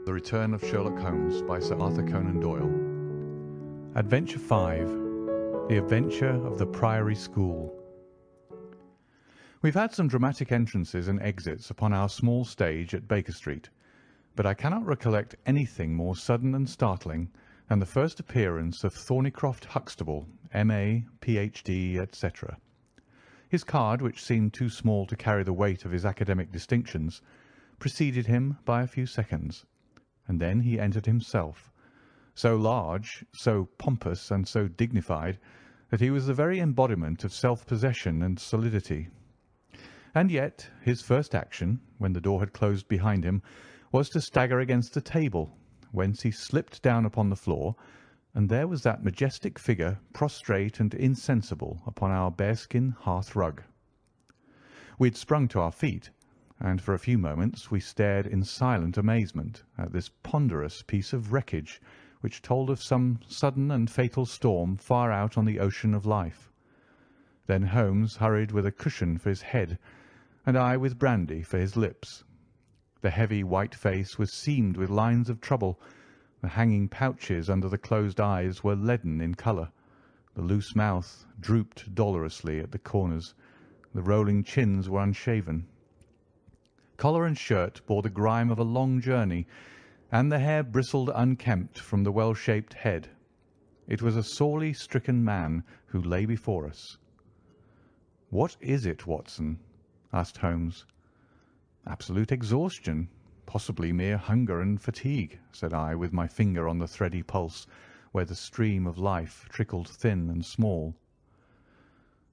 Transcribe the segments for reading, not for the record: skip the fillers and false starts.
The Return of Sherlock Holmes by Sir Arthur Conan Doyle. Adventure 5. The Adventure of the Priory School. We've had some dramatic entrances and exits upon our small stage at Baker Street, but I cannot recollect anything more sudden and startling than the first appearance of Thorneycroft Huxtable, M.A., Ph.D., etc. His card, which seemed too small to carry the weight of his academic distinctions, preceded him by a few seconds, and then he entered himself, so large, so pompous, and so dignified that he was the very embodiment of self-possession and solidity. And yet his first action, when the door had closed behind him, was to stagger against the table, whence he slipped down upon the floor, and there was that majestic figure prostrate and insensible upon our bearskin hearth-rug. We had sprung to our feet, and for a few moments we stared in silent amazement at this ponderous piece of wreckage which told of some sudden and fatal storm far out on the ocean of life. Then Holmes hurried with a cushion for his head, and I with brandy for his lips. The heavy white face was seamed with lines of trouble. The hanging pouches under the closed eyes were leaden in colour. The loose mouth drooped dolorously at the corners. The rolling chins were unshaven. Collar and shirt bore the grime of a long journey, and the hair bristled unkempt from the well-shaped head. It was a sorely stricken man who lay before us. "What is it, Watson?" asked Holmes. "Absolute exhaustion, possibly mere hunger and fatigue," said I, with my finger on the thready pulse, where the stream of life trickled thin and small.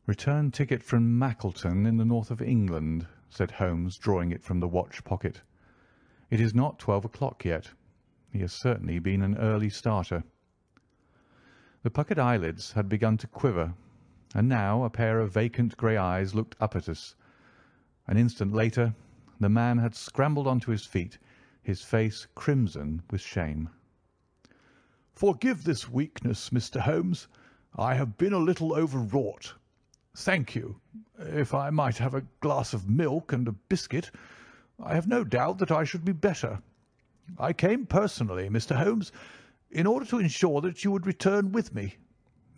"Return ticket from Mackleton in the north of England," said Holmes, drawing it from the watch pocket. "It is not 12 o'clock yet. He has certainly been an early starter." The puckered eyelids had begun to quiver, and now a pair of vacant grey eyes looked up at us. An instant later the man had scrambled onto his feet, his face crimson with shame. "Forgive this weakness, Mr. Holmes. I have been a little overwrought. Thank you. If I might have a glass of milk and a biscuit, I have no doubt that I should be better. I came personally, Mr. Holmes, in order to ensure that you would return with me.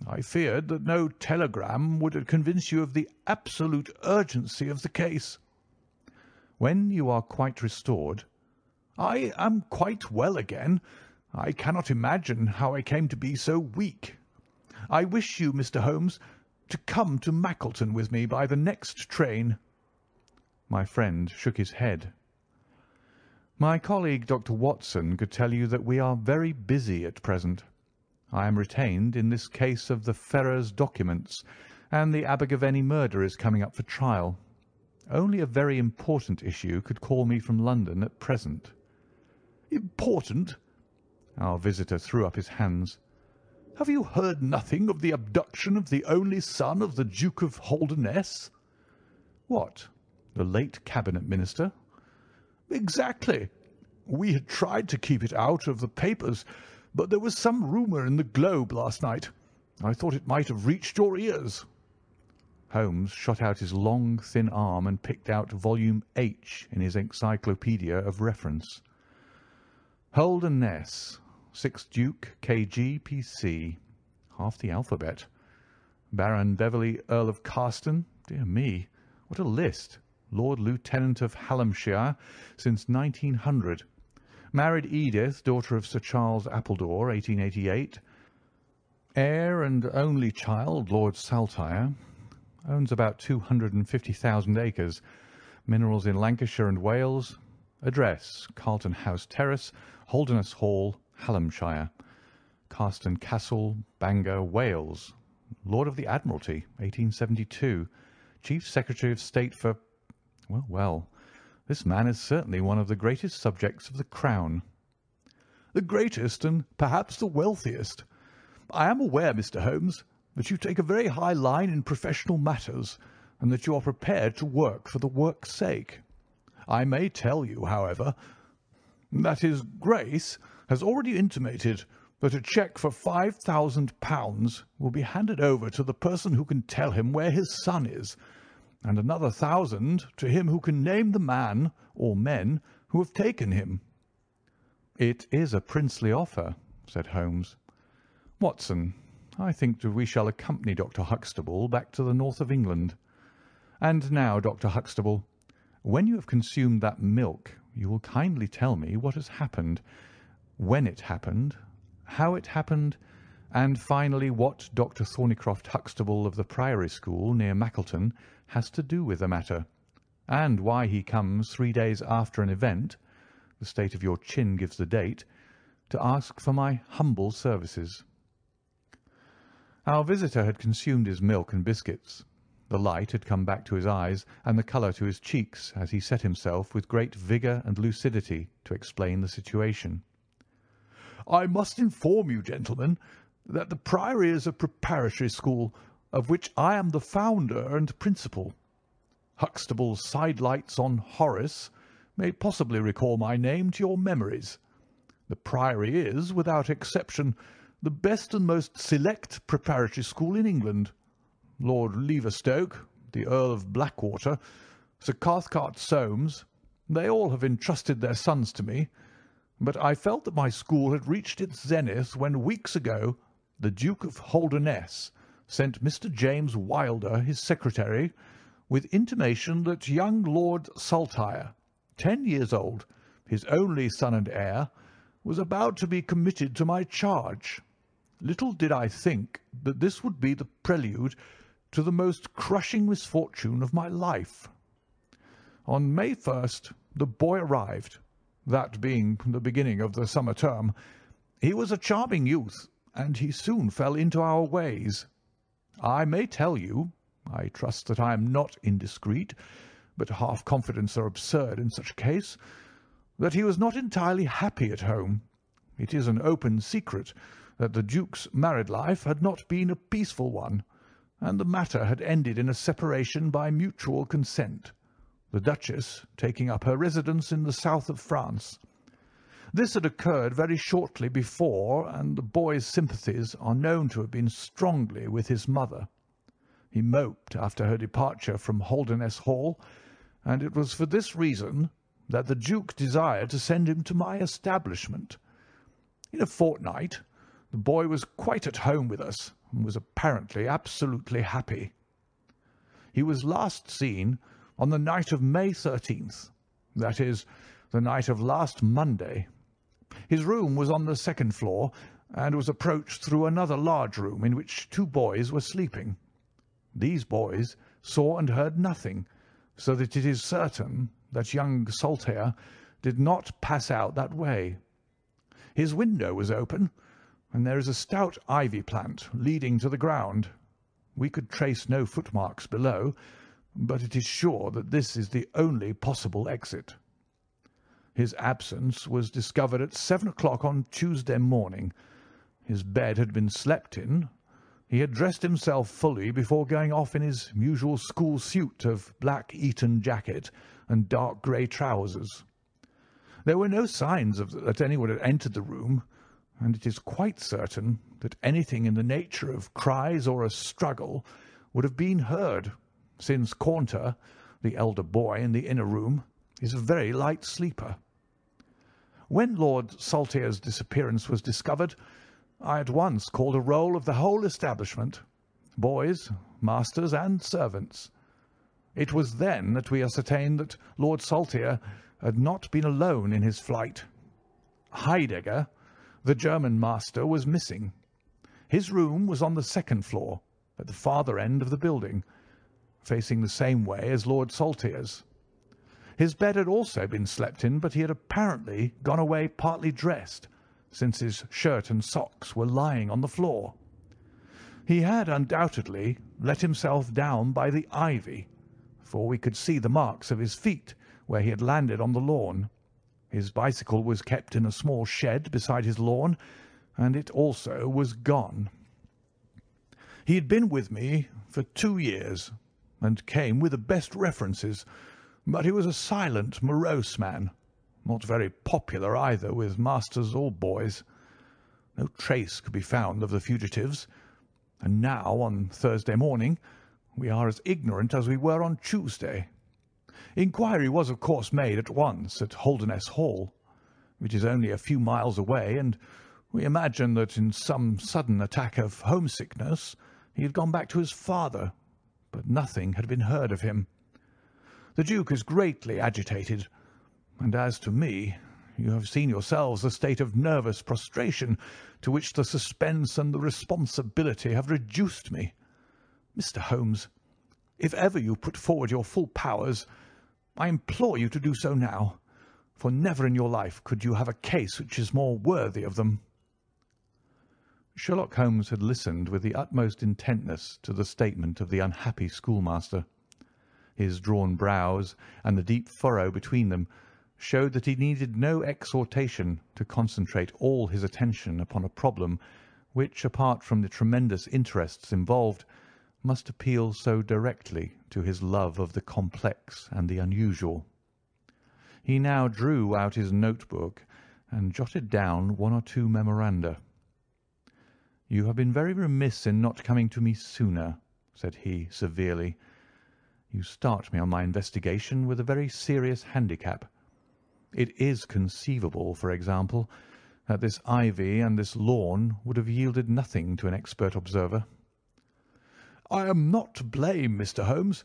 I feared that no telegram would convince you of the absolute urgency of the case." "When you are quite restored—" "I am quite well again. I cannot imagine how I came to be so weak. I wish you, Mr. Holmes, to come to Mackleton with me by the next train." My friend shook his head. "My colleague, Dr. Watson, could tell you that we are very busy at present. I am retained in this case of the Ferrers documents, and the Abergavenny murder is coming up for trial. Only a very important issue could call me from London at present." "Important?" Our visitor threw up his hands. "Have you heard nothing of the abduction of the only son of the Duke of Holdernesse?" "What, the late Cabinet Minister?" "Exactly. We had tried to keep it out of the papers, but there was some rumour in the Globe last night. I thought it might have reached your ears." Holmes shot out his long, thin arm and picked out volume H in his encyclopaedia of reference. "Holdernesse, 6th Duke, K.G., P.C. Half the alphabet. Baron Beverley, Earl of Carston. Dear me, what a list. Lord Lieutenant of Hallamshire since 1900. Married Edith, daughter of Sir Charles Appledore, 1888. Heir and only child, Lord Saltire. Owns about 250,000 acres. Minerals in Lancashire and Wales. Address, Carlton House Terrace, Holdernesse Hall, Hallamshire. Carston Castle, Bangor, Wales. Lord of the Admiralty, 1872. Chief Secretary of State for... Well, this man is certainly one of the greatest subjects of the Crown." "The greatest and perhaps the wealthiest. I am aware, Mr. Holmes, that you take a very high line in professional matters, and that you are prepared to work for the work's sake. I may tell you, however, that his Grace has already intimated that a cheque for £5,000 will be handed over to the person who can tell him where his son is, and another 1,000 to him who can name the man or men who have taken him." "It is a princely offer," said Holmes. "Watson, I think that we shall accompany Dr. Huxtable back to the north of England. And now, Dr. Huxtable, when you have consumed that milk, you will kindly tell me what has happened, when it happened, how it happened, and finally what Dr. Thorneycroft Huxtable of the Priory School near Mackleton has to do with the matter, and why he comes 3 days after an event, the state of your chin gives the date, to ask for my humble services." Our visitor had consumed his milk and biscuits. The light had come back to his eyes and the colour to his cheeks as he set himself with great vigour and lucidity to explain the situation. "I must inform you, gentlemen, that the Priory is a preparatory school of which I am the founder and principal. Huxtable's sidelights on Horace may possibly recall my name to your memories. The Priory is, without exception, the best and most select preparatory school in England. Lord Leverstoke, the Earl of Blackwater, Sir Cathcart Soames, they all have entrusted their sons to me, but I felt that my school had reached its zenith when weeks ago the Duke of Holdernesse sent Mr. James Wilder, his secretary, with intimation that young Lord Saltire, 10 years old, his only son and heir, was about to be committed to my charge. Little did I think that this would be the prelude to the most crushing misfortune of my life. On May 1st the boy arrived, that being the beginning of the summer term. He was a charming youth, and he soon fell into our ways. I may tell you, I trust that I am not indiscreet, but half confidence are absurd in such a case, that he was not entirely happy at home. It is an open secret that the Duke's married life had not been a peaceful one, and the matter had ended in a separation by mutual consent, the Duchess taking up her residence in the south of France. This had occurred very shortly before, and the boy's sympathies are known to have been strongly with his mother. He moped after her departure from Holdernesse Hall, and it was for this reason that the Duke desired to send him to my establishment. In a fortnight the boy was quite at home with us, and was apparently absolutely happy. He was last seen on the night of May 13th, that is, the night of last Monday. His room was on the second floor, and was approached through another large room in which 2 boys were sleeping. These boys saw and heard nothing, so that it is certain that young Saltire did not pass out that way. His window was open, and there is a stout ivy plant leading to the ground. We could trace no footmarks below, but it is sure that this is the only possible exit. His absence was discovered at 7 o'clock on Tuesday morning. His bed had been slept in. He had dressed himself fully before going off in his usual school suit of black Eton jacket and dark grey trousers. There were no signs that anyone had entered the room, and it is quite certain that anything in the nature of cries or a struggle would have been heard, since Caunter, the elder boy in the inner room, is a very light sleeper. When Lord Saltire's disappearance was discovered, I at once called a roll of the whole establishment, boys, masters, and servants. It was then that we ascertained that Lord Saltire had not been alone in his flight. Heidegger, the German master, was missing. His room was on the second floor, at the farther end of the building, facing the same way as Lord Saltire's. His bed had also been slept in, but he had apparently gone away partly dressed, since his shirt and socks were lying on the floor. He had undoubtedly let himself down by the ivy, for we could see the marks of his feet where he had landed on the lawn. His bicycle was kept in a small shed beside his lawn, and it also was gone. He had been with me for 2 years, and came with the best references, but he was a silent, morose man, not very popular either with masters or boys. No trace could be found of the fugitives, and now, on Thursday morning, we are as ignorant as we were on Tuesday. Inquiry was, of course, made at once at Holdernesse Hall. It is only a few miles away, and we imagine that in some sudden attack of homesickness he had gone back to his father, but nothing had been heard of him. The Duke is greatly agitated, and as to me, you have seen yourselves the state of nervous prostration to which the suspense and the responsibility have reduced me. Mr. Holmes, if ever you put forward your full powers, I implore you to do so now, for never in your life could you have a case which is more worthy of them." Sherlock Holmes had listened with the utmost intentness to the statement of the unhappy schoolmaster. His drawn brows and the deep furrow between them showed that he needed no exhortation to concentrate all his attention upon a problem which, apart from the tremendous interests involved, must appeal so directly to his love of the complex and the unusual. He now drew out his notebook and jotted down one or two memoranda. "You have been very remiss in not coming to me sooner," said he severely. "You start me on my investigation with a very serious handicap. It is conceivable, for example, that this ivy and this lawn would have yielded nothing to an expert observer." "I am not to blame, Mr. Holmes.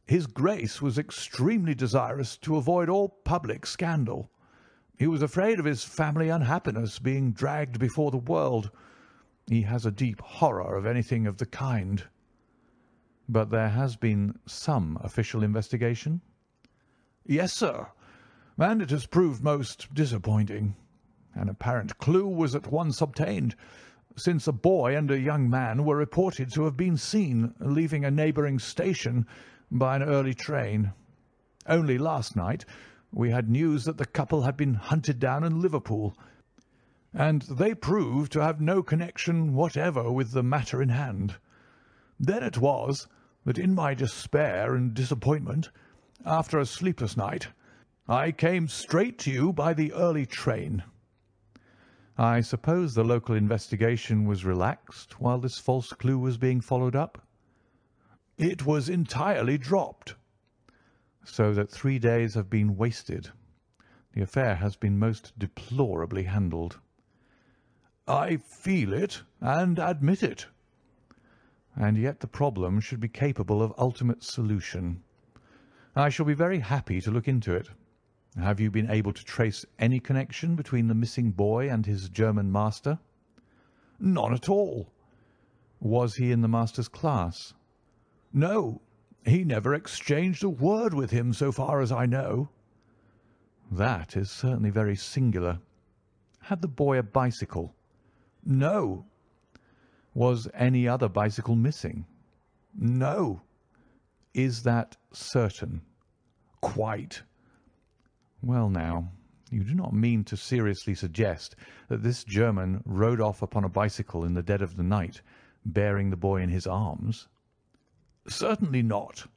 His Grace was extremely desirous to avoid all public scandal. He was afraid of his family unhappiness being dragged before the world. He has a deep horror of anything of the kind." "But there has been some official investigation?" "Yes, sir, and it has proved most disappointing. An apparent clue was at once obtained, since a boy and a young man were reported to have been seen leaving a neighbouring station by an early train. Only last night we had news that the couple had been hunted down in Liverpool, and they proved to have no connection whatever with the matter in hand. Then it was that in my despair and disappointment, after a sleepless night, I came straight to you by the early train." "I suppose the local investigation was relaxed while this false clue was being followed up?" "It was entirely dropped." "So that 3 days have been wasted. The affair has been most deplorably handled." "I feel it and admit it." "And yet the problem should be capable of ultimate solution. I shall be very happy to look into it. Have you been able to trace any connection between the missing boy and his German master?" "None at all." "Was he in the master's class?" "No, he never exchanged a word with him so far as I know." "That is certainly very singular. Had the boy a bicycle?" "No." "Was any other bicycle missing?" "No." "Is that certain?" "Quite." "Well, now, you do not mean to seriously suggest that this German rode off upon a bicycle in the dead of the night, bearing the boy in his arms?" "Certainly not."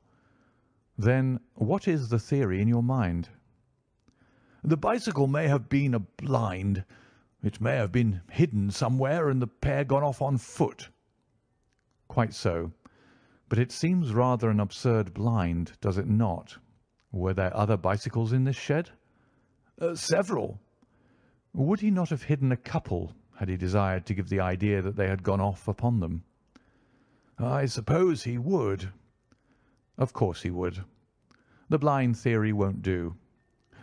"Then what is the theory in your mind?" "The bicycle may have been a blind. It may have been hidden somewhere and the pair gone off on foot." "Quite so. But it seems rather an absurd blind, does it not? Were there other bicycles in this shed?" "Several." "Would he not have hidden a couple had he desired to give the idea that they had gone off upon them?" "I suppose he would." "Of course he would. The blind theory won't do.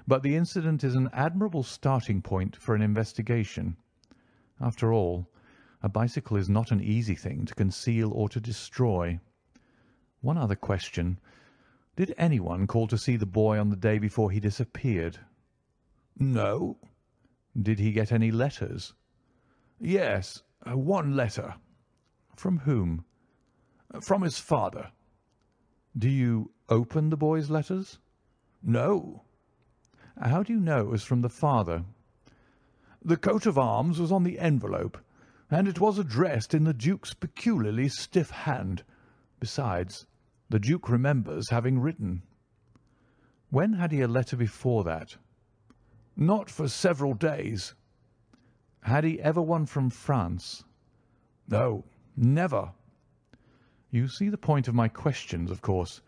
But the incident is an admirable starting point for an investigation. After all, a bicycle is not an easy thing to conceal or to destroy. One other question. Did anyone call to see the boy on the day before he disappeared?" "No." "Did he get any letters?" "Yes, one letter." "From whom?" "From his father." "Do you open the boy's letters?" "No." "How do you know it was from the father?" "The coat of arms was on the envelope, and it was addressed in the Duke's peculiarly stiff hand. Besides, the Duke remembers having written." "When had he a letter before that?" "Not for several days." "Had he ever one from France?" "No, never." "You see the point of my questions, of course.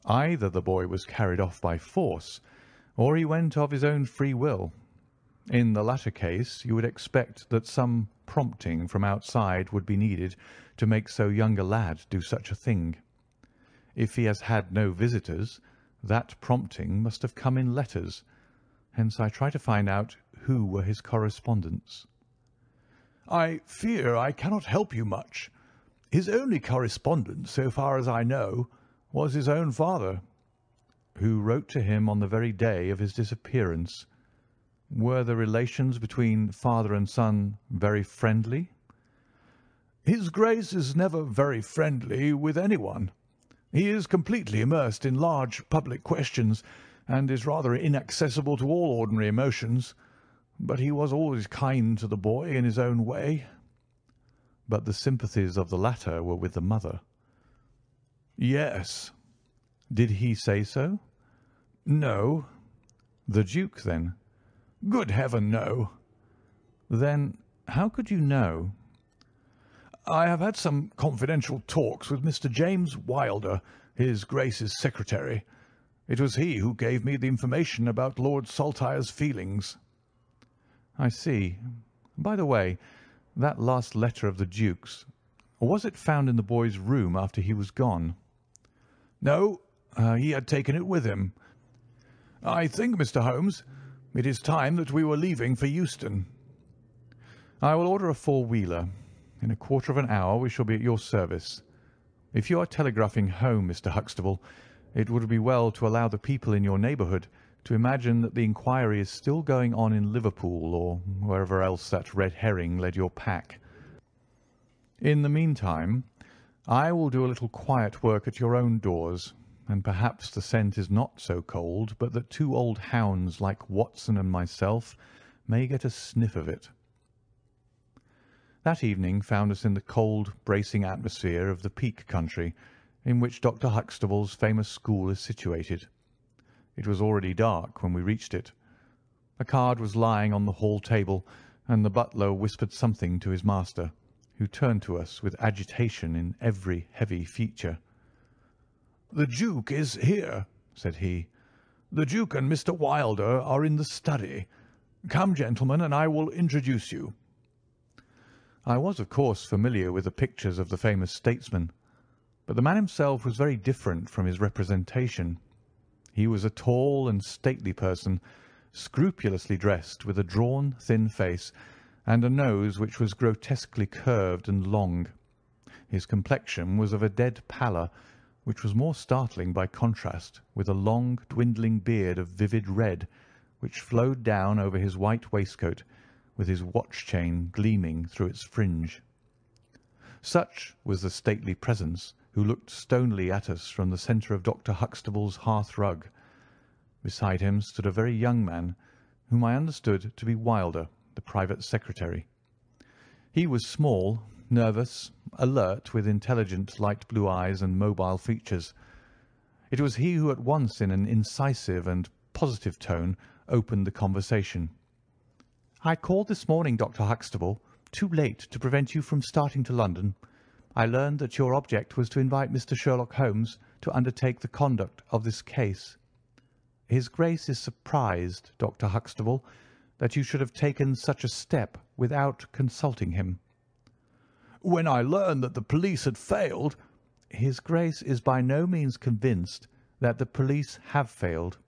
Either the boy was carried off by force, or he went of his own free will. In the latter case, you would expect that some prompting from outside would be needed to make so young a lad do such a thing. If he has had no visitors, that prompting must have come in letters. Hence I try to find out who were his correspondents. I fear I cannot help you much. His only correspondent, so far as I know, was his own father. Who wrote to him on the very day of his disappearance. Were the relations between father and son very friendly? His Grace is never very friendly with anyone. He is completely immersed in large public questions, and is rather inaccessible to all ordinary emotions. But he was always kind to the boy in his own way. But the sympathies of the latter were with the mother. Yes. Did he say so? No. The Duke, then? Good heaven, no. Then how could you know? I have had some confidential talks with Mr. James Wilder, his Grace's secretary. It was he who gave me the information about Lord Saltire's feelings. I see. By the way, that last letter of the Duke's, was it found in the boy's room after he was gone? No, he had taken it with him. I think, Mr. Holmes, it is time that we were leaving for Euston. I will order a four-wheeler. In a quarter of an hour we shall be at your service. If you are telegraphing home, Mr. Huxtable, it would be well to allow the people in your neighbourhood to imagine that the inquiry is still going on in Liverpool or wherever else that red herring led your pack. In the meantime, I will do a little quiet work at your own doors, and perhaps the scent is not so cold but that two old hounds like Watson and myself may get a sniff of it. That evening found us in the cold, bracing atmosphere of the Peak country, in which Dr. Huxtable's famous school is situated. It was already dark when we reached it. A card was lying on the hall table, and the butler whispered something to his master, who turned to us with agitation in every heavy feature. "The Duke is here," said he. "The Duke and Mr. Wilder are in the study. Come, gentlemen, and I will introduce you." I was, of course, familiar with the pictures of the famous statesman, but the man himself was very different from his representation. He was a tall and stately person, scrupulously dressed, with a drawn, thin face, and a nose which was grotesquely curved and long. His complexion was of a dead pallor, which was more startling by contrast with a long, dwindling beard of vivid red, which flowed down over his white waistcoat, with his watch-chain gleaming through its fringe. Such was the stately presence who looked stonily at us from the centre of Dr. Huxtable's hearth-rug. Beside him stood a very young man, whom I understood to be Wilder, the private secretary. He was small, nervous, alert, with intelligent light blue eyes and mobile features. It was he who at once, in an incisive and positive tone, opened the conversation. "I called this morning, Dr. Huxtable, too late to prevent you from starting to London. I learned that your object was to invite Mr. Sherlock Holmes to undertake the conduct of this case. His Grace is surprised, Dr. Huxtable, that you should have taken such a step without consulting him." "When I learned that the police had failed—" "His Grace is by no means convinced that the police have failed."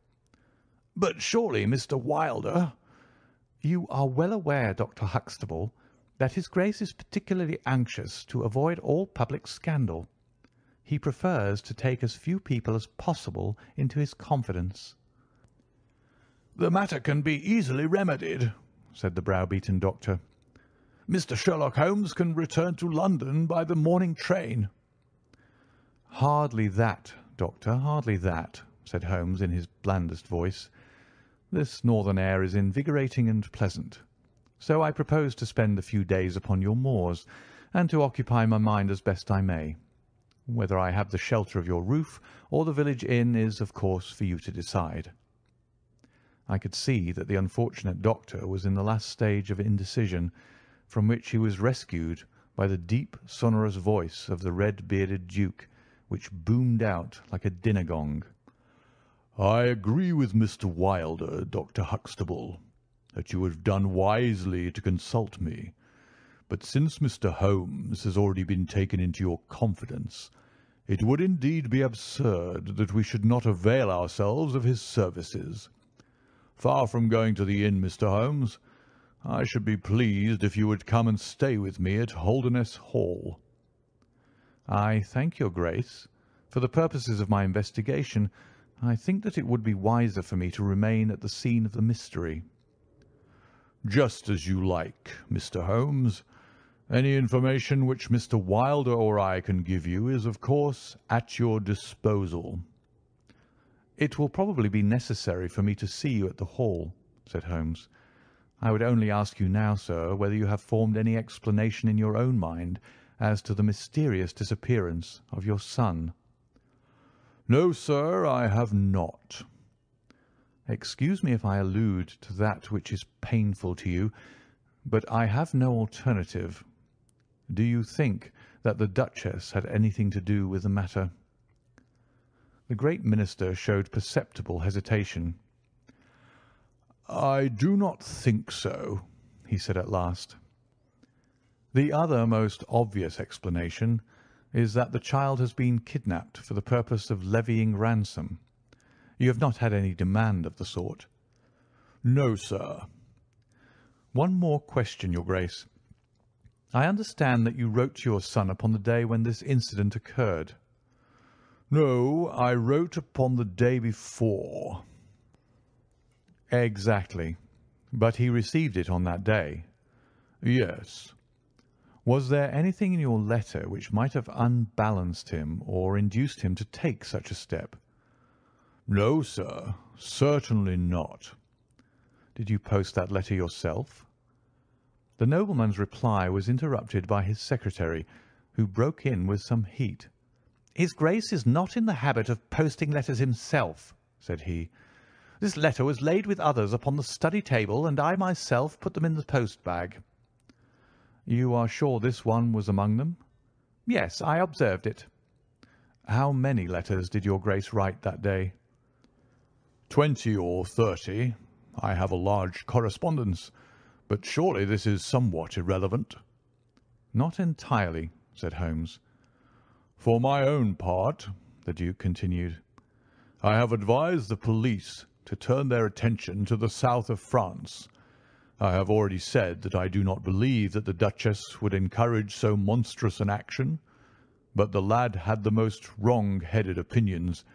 "But surely, Mr. Wilder—" "You are well aware, Dr. Huxtable, that his Grace is particularly anxious to avoid all public scandal. He prefers to take as few people as possible into his confidence." "The matter can be easily remedied," said the browbeaten doctor. "Mr. Sherlock Holmes can return to London by the morning train." "Hardly that, Doctor, hardly that," said Holmes in his blandest voice. "This northern air is invigorating and pleasant, so I propose to spend a few days upon your moors, and to occupy my mind as best I may. Whether I have the shelter of your roof or the village inn is, of course, for you to decide." I could see that the unfortunate doctor was in the last stage of indecision, from which he was rescued by the deep, sonorous voice of the red-bearded Duke, which boomed out like a dinner gong. "I agree with Mr. Wilder, Dr. Huxtable. that you would have done wisely to consult me. But since Mr. Holmes has already been taken into your confidence, it would indeed be absurd that we should not avail ourselves of his services. Far from going to the inn, Mr. Holmes, I should be pleased if you would come and stay with me at Holdernesse Hall." "I thank your Grace. For the purposes of my investigation, I think that it would be wiser for me to remain at the scene of the mystery." "Just as you like, Mr. Holmes. Any information which Mr. Wilder or I can give you is, of course, at your disposal." "It will probably be necessary for me to see you at the Hall," said Holmes. "I would only ask you now, sir, whether you have formed any explanation in your own mind as to the mysterious disappearance of your son." "No, sir, I have not." "Excuse me if I allude to that which is painful to you, but I have no alternative. Do you think that the Duchess had anything to do with the matter?" The great minister showed perceptible hesitation. "I do not think so," he said at last. "The other most obvious explanation is that the child has been kidnapped for the purpose of levying ransom. You have not had any demand of the sort?" "No, sir." "One more question, your Grace. I understand that you wrote to your son upon the day when this incident occurred." "No, I wrote upon the day before." "Exactly. But he received it on that day?" "Yes." "Was there anything in your letter which might have unbalanced him or induced him to take such a step?" "No, sir, certainly not." "Did you post that letter yourself?" The nobleman's reply was interrupted by his secretary, who broke in with some heat. "His Grace is not in the habit of posting letters himself," said he. "This letter was laid with others upon the study table, and I myself put them in the post bag." "You are sure this one was among them?" "Yes, I observed it." "How many letters did your Grace write that day?" 20 or 30. I have a large correspondence, but surely this is somewhat irrelevant." "Not entirely," said Holmes. "For my own part," the Duke continued, "I have advised the police to turn their attention to the south of France. I have already said that I do not believe that the Duchess would encourage so monstrous an action, but the lad had the most wrong-headed opinions,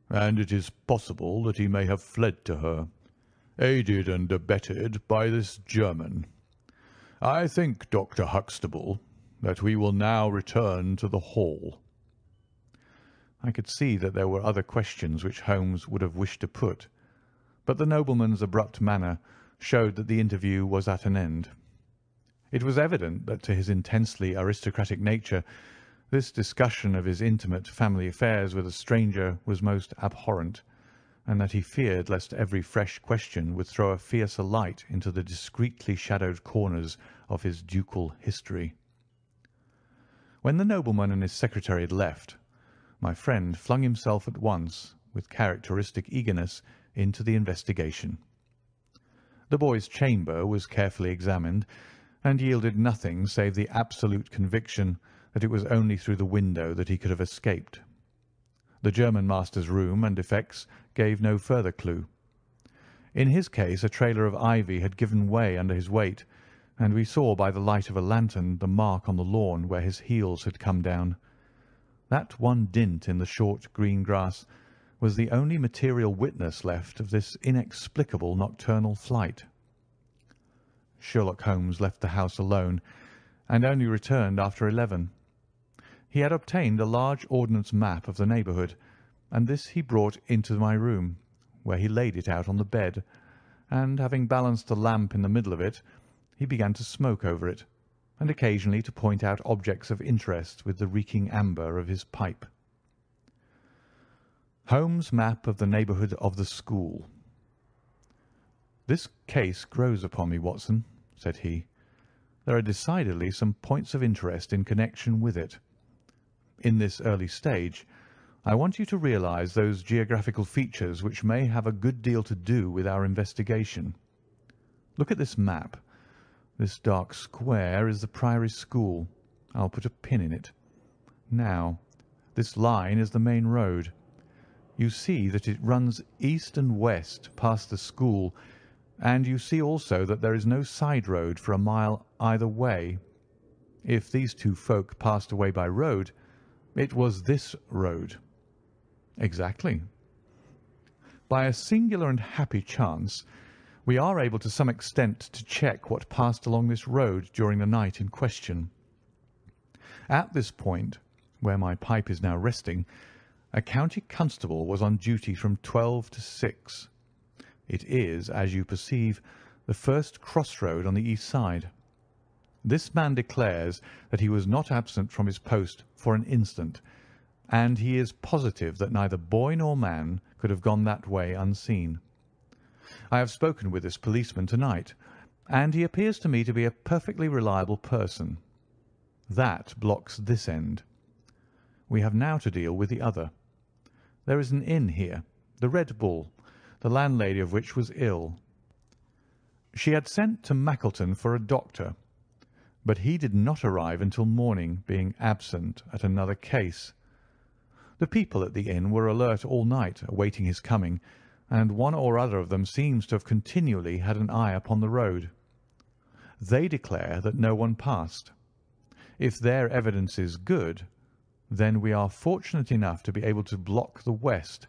and it is possible that he may have fled to her, aided and abetted by this German. I think, Dr. Huxtable, that we will now return to the Hall." I could see that there were other questions which Holmes would have wished to put, but the nobleman's abrupt manner showed that the interview was at an end. It was evident that to his intensely aristocratic nature this discussion of his intimate family affairs with a stranger was most abhorrent, and that he feared lest every fresh question would throw a fiercer light into the discreetly shadowed corners of his ducal history. When the nobleman and his secretary had left, my friend flung himself at once, with characteristic eagerness, into the investigation. The boy's chamber was carefully examined, and yielded nothing save the absolute conviction that it was only through the window that he could have escaped. The German master's room and effects gave no further clue. In his case a trailer of ivy had given way under his weight, and we saw by the light of a lantern the mark on the lawn where his heels had come down. That one dint in the short green grass was the only material witness left of this inexplicable nocturnal flight. Sherlock Holmes left the house alone, and only returned after 11. He had obtained a large ordnance map of the neighbourhood, and this he brought into my room, where he laid it out on the bed, and having balanced a lamp in the middle of it, he began to smoke over it, and occasionally to point out objects of interest with the reeking amber of his pipe. Holmes' map of the neighbourhood of the school. "This case grows upon me, Watson," said he. "There are decidedly some points of interest in connection with it. In this early stage, I want you to realise those geographical features which may have a good deal to do with our investigation. Look at this map. This dark square is the Priory School. I'll put a pin in it. Now, this line is the main road. You see that it runs east and west past the school, and you see also that there is no side road for a mile either way. If these two folk passed away by road, it was this road. Exactly. By a singular and happy chance, we are able to some extent to check what passed along this road during the night in question. At this point, where my pipe is now resting, a county constable was on duty from 12 to 6. It is, as you perceive, the first crossroad on the east side. This man declares that he was not absent from his post for an instant, and he is positive that neither boy nor man could have gone that way unseen. I have spoken with this policeman tonight, and he appears to me to be a perfectly reliable person. That blocks this end. We have now to deal with the other. There is an inn here, the Red Bull, the landlady of which was ill. She had sent to Mackleton for a doctor, but he did not arrive until morning, being absent at another case. The people at the inn were alert all night, awaiting his coming, and one or other of them seems to have continually had an eye upon the road. They declare that no one passed. If their evidence is good, then we are fortunate enough to be able to block the west,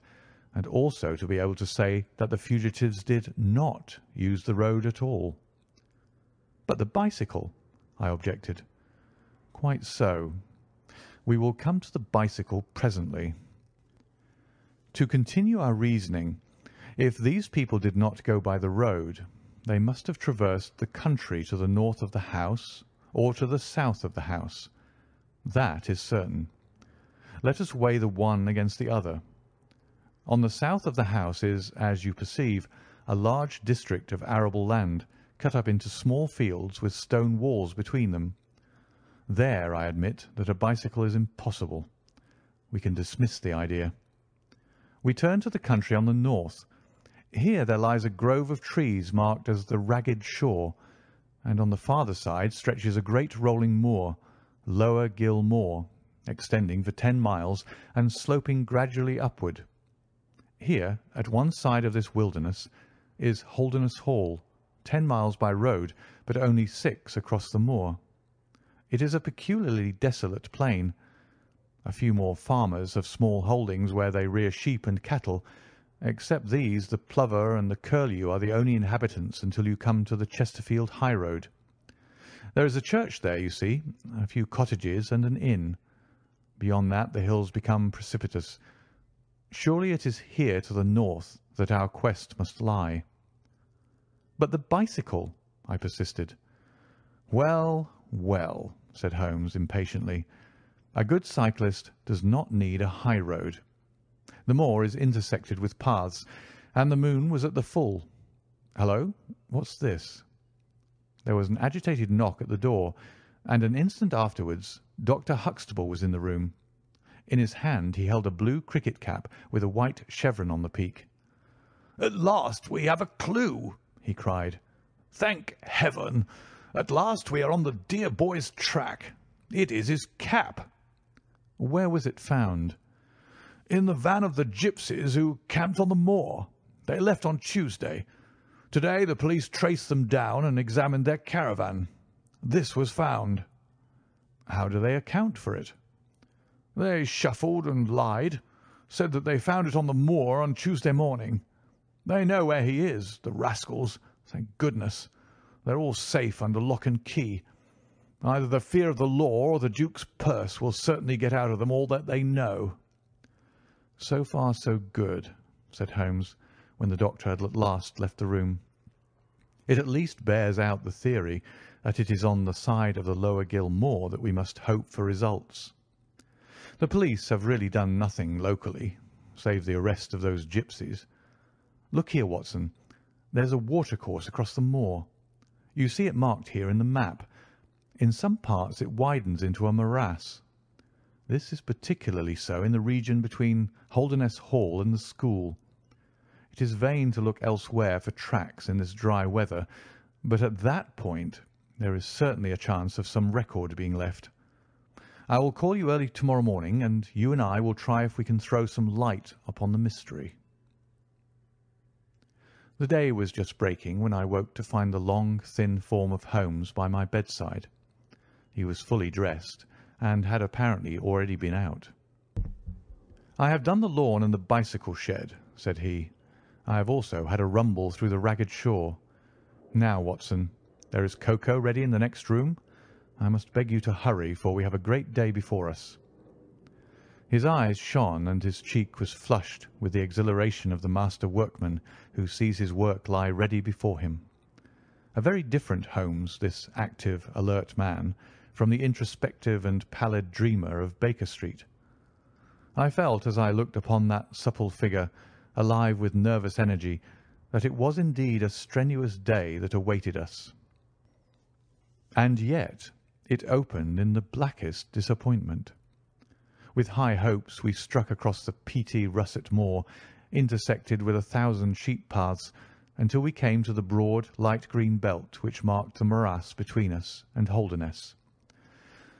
and also to be able to say that the fugitives did not use the road at all. But the bicycle, I objected. Quite so. We will come to the bicycle presently. To continue our reasoning, if these people did not go by the road, they must have traversed the country to the north of the house or to the south of the house. That is certain. Let us weigh the one against the other. On the south of the house is, as you perceive, a large district of arable land, cut up into small fields with stone walls between them. There I admit that a bicycle is impossible. We can dismiss the idea. We turn to the country on the north. Here there lies a grove of trees marked as the Ragged Shore, and on the farther side stretches a great rolling moor, Lower Gill Moor, extending for 10 miles and sloping gradually upward. Here, at one side of this wilderness, is Holdernesse Hall, 10 miles by road, but only 6 across the moor. It is a peculiarly desolate plain. A few more farmers have small holdings where they rear sheep and cattle. Except these, the plover and the curlew are the only inhabitants until you come to the Chesterfield high road. There is a church there, you see, a few cottages and an inn. Beyond that the hills become precipitous. Surely it is here to the north that our quest must lie. But the bicycle, I persisted. Well, well, said Holmes impatiently. A good cyclist does not need a high road. The moor is intersected with paths, and the moon was at the full. Hello, what's this? There was an agitated knock at the door, and an instant afterwards Dr. Huxtable was in the room. In his hand he held a blue cricket cap with a white chevron on the peak. "At last we have a clue," he cried. "Thank Heaven! At last we are on the dear boy's track. It is his cap." "Where was it found?" "In the van of the gipsies who camped on the moor. They left on Tuesday. Today the police traced them down and examined their caravan. This was found." "How do they account for it?" "They shuffled and lied, said that they found it on the moor on Tuesday morning. They know where he is, the rascals, thank goodness. They're all safe under lock and key. Either the fear of the law or the Duke's purse will certainly get out of them all that they know." "So far so good," said Holmes, when the doctor had at last left the room. "It at least bears out the theory that it is on the side of the Lower Gill Moor that we must hope for results. The police have really done nothing locally, save the arrest of those gipsies. Look here, Watson. There's a watercourse across the moor. You see it marked here in the map. In some parts it widens into a morass. This is particularly so in the region between Holdernesse Hall and the school. It is vain to look elsewhere for tracks in this dry weather, but at that point there is certainly a chance of some record being left. I will call you early tomorrow morning, and you and I will try if we can throw some light upon the mystery." The day was just breaking when I woke to find the long, thin form of Holmes by my bedside. He was fully dressed, and had apparently already been out. "I have done the lawn and the bicycle shed," said he. "I have also had a rumble through the ragged shore. Now, Watson, there is cocoa ready in the next room. I must beg you to hurry, for we have a great day before us." His eyes shone, and his cheek was flushed with the exhilaration of the master workman who sees his work lie ready before him. A very different Holmes, this active, alert man, from the introspective and pallid dreamer of Baker Street. I felt, as I looked upon that supple figure, alive with nervous energy, that it was indeed a strenuous day that awaited us. And yet it opened in the blackest disappointment. With high hopes we struck across the peaty russet moor, intersected with 1,000 sheep paths, until we came to the broad light green belt which marked the morass between us and Holdernesse.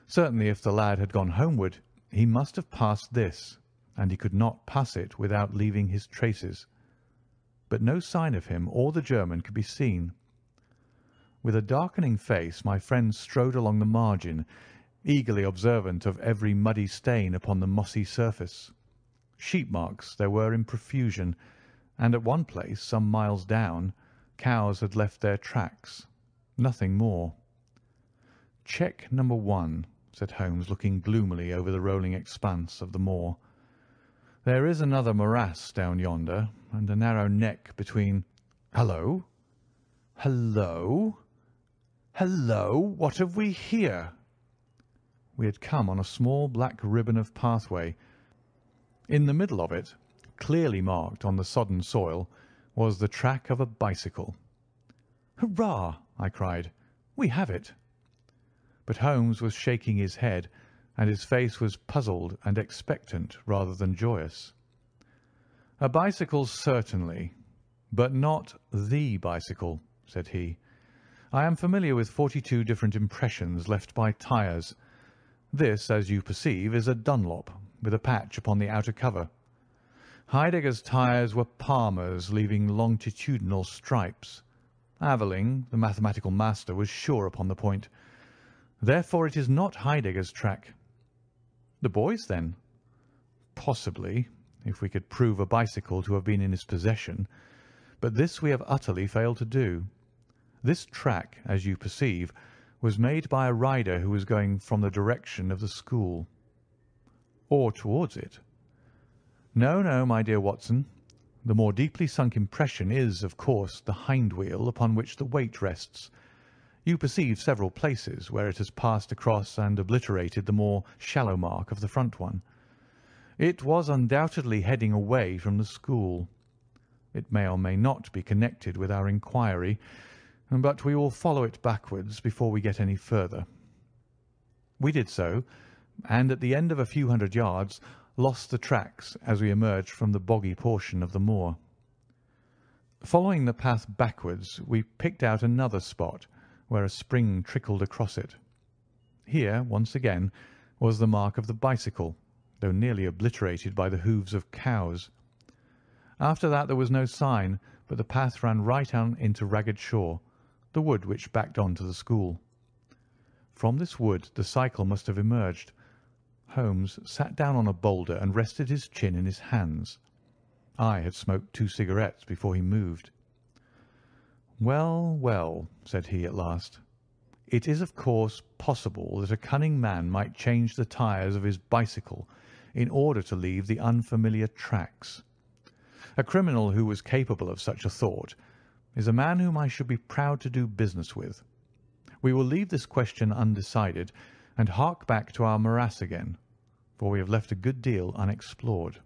Certainly if the lad had gone homeward, he must have passed this, and he could not pass it without leaving his traces. But no sign of him or the German could be seen. With a darkening face my friend strode along the margin, eagerly observant of every muddy stain upon the mossy surface. Sheep marks there were in profusion, and at one place, some miles down, cows had left their tracks. Nothing more. "Check number 1, said Holmes, looking gloomily over the rolling expanse of the moor. "There is another morass down yonder, and a narrow neck between— Hullo! Hullo! Hullo! What have we here?" We had come on a small black ribbon of pathway. In the middle of it, clearly marked on the sodden soil, was the track of a bicycle. "Hurrah!" I cried. "We have it!" But Holmes was shaking his head, and his face was puzzled and expectant rather than joyous. "A bicycle, certainly, but not the bicycle," said he. "I am familiar with 42 different impressions left by tyres. This, as you perceive, is a Dunlop, with a patch upon the outer cover. Heidegger's tyres were Palmer's, leaving longitudinal stripes. Aveling, the mathematical master, was sure upon the point. Therefore it is not Heidegger's track." "The boy's, then?" "Possibly, if we could prove a bicycle to have been in his possession. But this we have utterly failed to do. This track, as you perceive, was made by a rider who was going from the direction of the school." "Or towards it." "No, no, my dear Watson. The more deeply sunk impression is, of course, the hind wheel upon which the weight rests. You perceive several places where it has passed across and obliterated the more shallow mark of the front one. It was undoubtedly heading away from the school. It may or may not be connected with our inquiry, but we will follow it backwards before we get any further." We did so, and at the end of a few hundred yards lost the tracks as we emerged from the boggy portion of the moor. Following the path backwards, we picked out another spot where a spring trickled across it. Here, once again, was the mark of the bicycle, though nearly obliterated by the hoofs of cows. After that there was no sign, but the path ran right on into Ragged Shaw, the wood which backed on to the school. From this wood the cycle must have emerged. Holmes sat down on a boulder and rested his chin in his hands. I had smoked 2 cigarettes before he moved. "Well, well," said he at last, "it is of course possible that a cunning man might change the tyres of his bicycle in order to leave the unfamiliar tracks. A criminal who was capable of such a thought is a man whom I should be proud to do business with. We will leave this question undecided and hark back to our morass again, for we have left a good deal unexplored."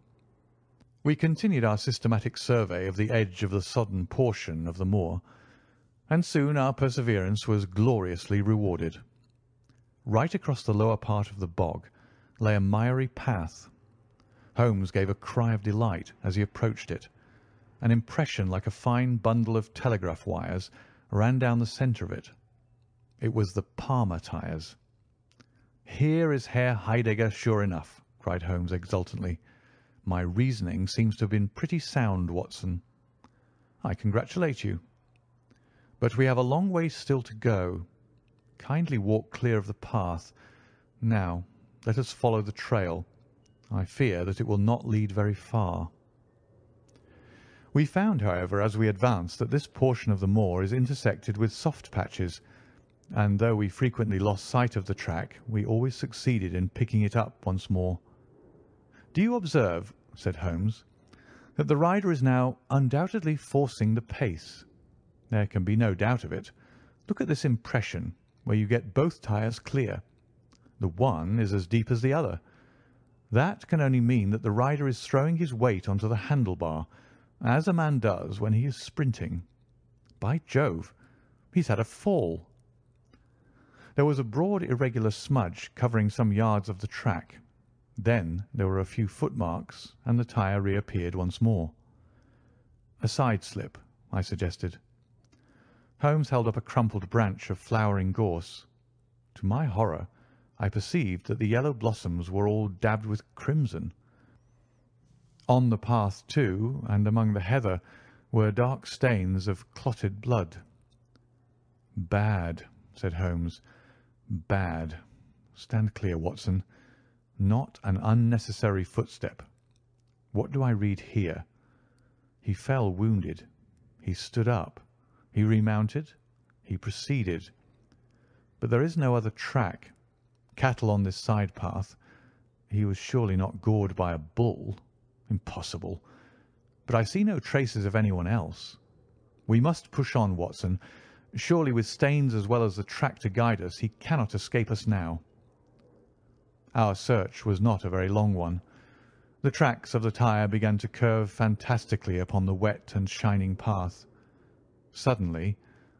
We continued our systematic survey of the edge of the sodden portion of the moor, and soon our perseverance was gloriously rewarded. Right across the lower part of the bog lay a miry path. Holmes gave a cry of delight as he approached it. An impression like a fine bundle of telegraph wires ran down the centre of it. It was the Palmer tyres. "Here is Herr Heidegger, sure enough," cried Holmes exultantly. "My reasoning seems to have been pretty sound, Watson." "I congratulate you. But we have a long way still to go. Kindly walk clear of the path. Now, let us follow the trail. I fear that it will not lead very far." We found, however, as we advanced, that this portion of the moor is intersected with soft patches, and though we frequently lost sight of the track, we always succeeded in picking it up once more. "Do you observe," said Holmes, "that the rider is now undoubtedly forcing the pace? There can be no doubt of it. Look at this impression, where you get both tyres clear. The one is as deep as the other. That can only mean that the rider is throwing his weight onto the handlebar, as a man does when he is sprinting. By Jove, he's had a fall." There was a broad irregular smudge covering some yards of the track. Then there were a few footmarks, and the tyre reappeared once more. "A side slip," I suggested. Holmes held up a crumpled branch of flowering gorse. To my horror, I perceived that the yellow blossoms were all dabbed with crimson. On the path, too, and among the heather, were dark stains of clotted blood. "Bad," said Holmes. "Bad. Stand clear, Watson. Not an unnecessary footstep. What do I read here? He fell wounded. He stood up. He remounted. He proceeded. But there is no other track. Cattle on this side path. He was surely not gored by a bull. Impossible. But I see no traces of anyone else. We must push on, Watson. Surely with Staines as well as the track to guide us, he cannot escape us now." Our search was not a very long one. The tracks of the tyre began to curve fantastically upon the wet and shining path. Suddenly,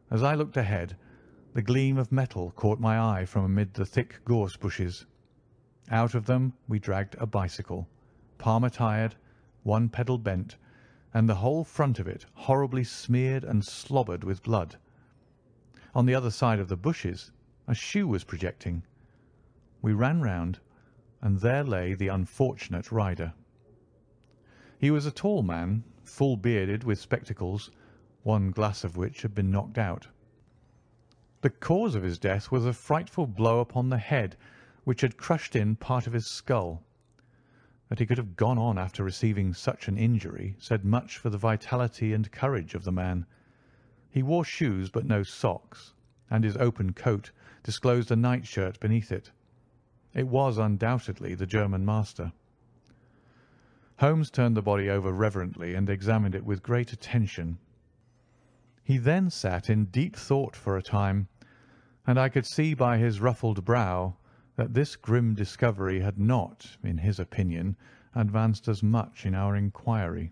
as I looked ahead, the gleam of metal caught my eye from amid the thick gorse bushes. Out of them we dragged a bicycle, Palmer tyred, one pedal bent, and the whole front of it horribly smeared and slobbered with blood. On the other side of the bushes a shoe was projecting. We ran round, and there lay the unfortunate rider. He was a tall man, full-bearded, with spectacles, one glass of which had been knocked out. The cause of his death was a frightful blow upon the head, which had crushed in part of his skull. That he could have gone on after receiving such an injury said much for the vitality and courage of the man. He wore shoes but no socks, and his open coat disclosed a nightshirt beneath it. It was undoubtedly the German master. Holmes turned the body over reverently and examined it with great attention. He then sat in deep thought for a time, and I could see by his ruffled brow that this grim discovery had not, in his opinion, advanced us much in our inquiry.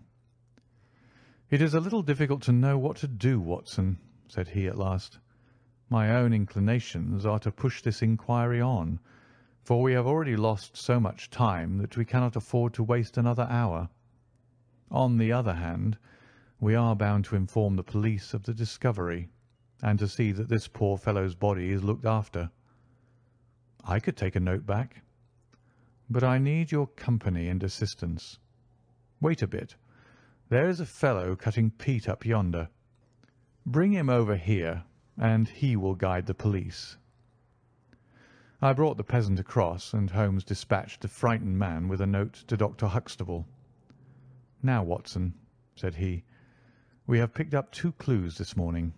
"It is a little difficult to know what to do, Watson," said he at last. "My own inclinations are to push this inquiry on, for we have already lost so much time that we cannot afford to waste another hour. On the other hand, we are bound to inform the police of the discovery, and to see that this poor fellow's body is looked after. I could take a note back, but I need your company and assistance. Wait a bit. There is a fellow cutting peat up yonder. Bring him over here, and he will guide the police." I brought the peasant across, and Holmes dispatched the frightened man with a note to Dr. Huxtable. "Now, Watson," said he, "we have picked up 2 clues this morning.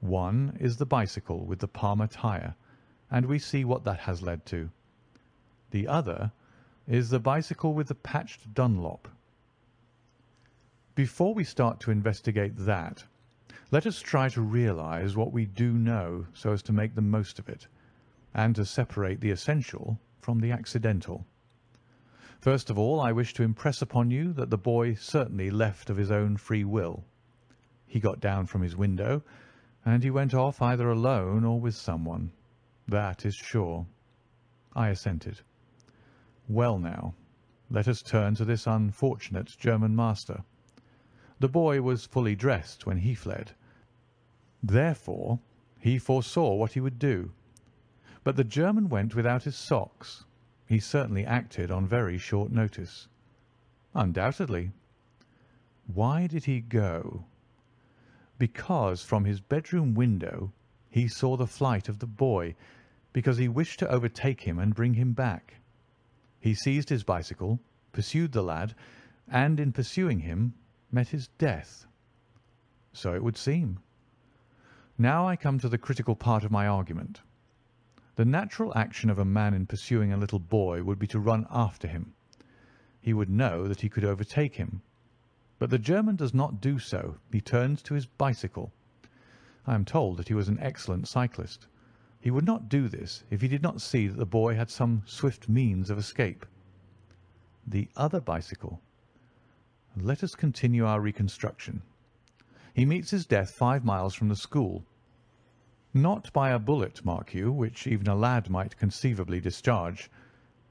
One is the bicycle with the Palmer tyre, and we see what that has led to. The other is the bicycle with the patched Dunlop. Before we start to investigate that, let us try to realize what we do know so as to make the most of it, and to separate the essential from the accidental. First of all, I wish to impress upon you that the boy certainly left of his own free will. He got down from his window, and he went off either alone or with someone. That is sure." I assented. "Well now, let us turn to this unfortunate German master. The boy was fully dressed when he fled. Therefore, he foresaw what he would do. But the German went without his socks. He certainly acted on very short notice. Undoubtedly. Why did he go? Because from his bedroom window he saw the flight of the boy, because he wished to overtake him and bring him back. He seized his bicycle, pursued the lad, and in pursuing him met his death. So it would seem. Now I come to the critical part of my argument. The natural action of a man in pursuing a little boy would be to run after him. He would know that he could overtake him. But the German does not do so. He turns to his bicycle. I am told that he was an excellent cyclist. He would not do this if he did not see that the boy had some swift means of escape. The other bicycle. Let us continue our reconstruction. He meets his death 5 miles from the school. Not by a bullet, mark you, which even a lad might conceivably discharge,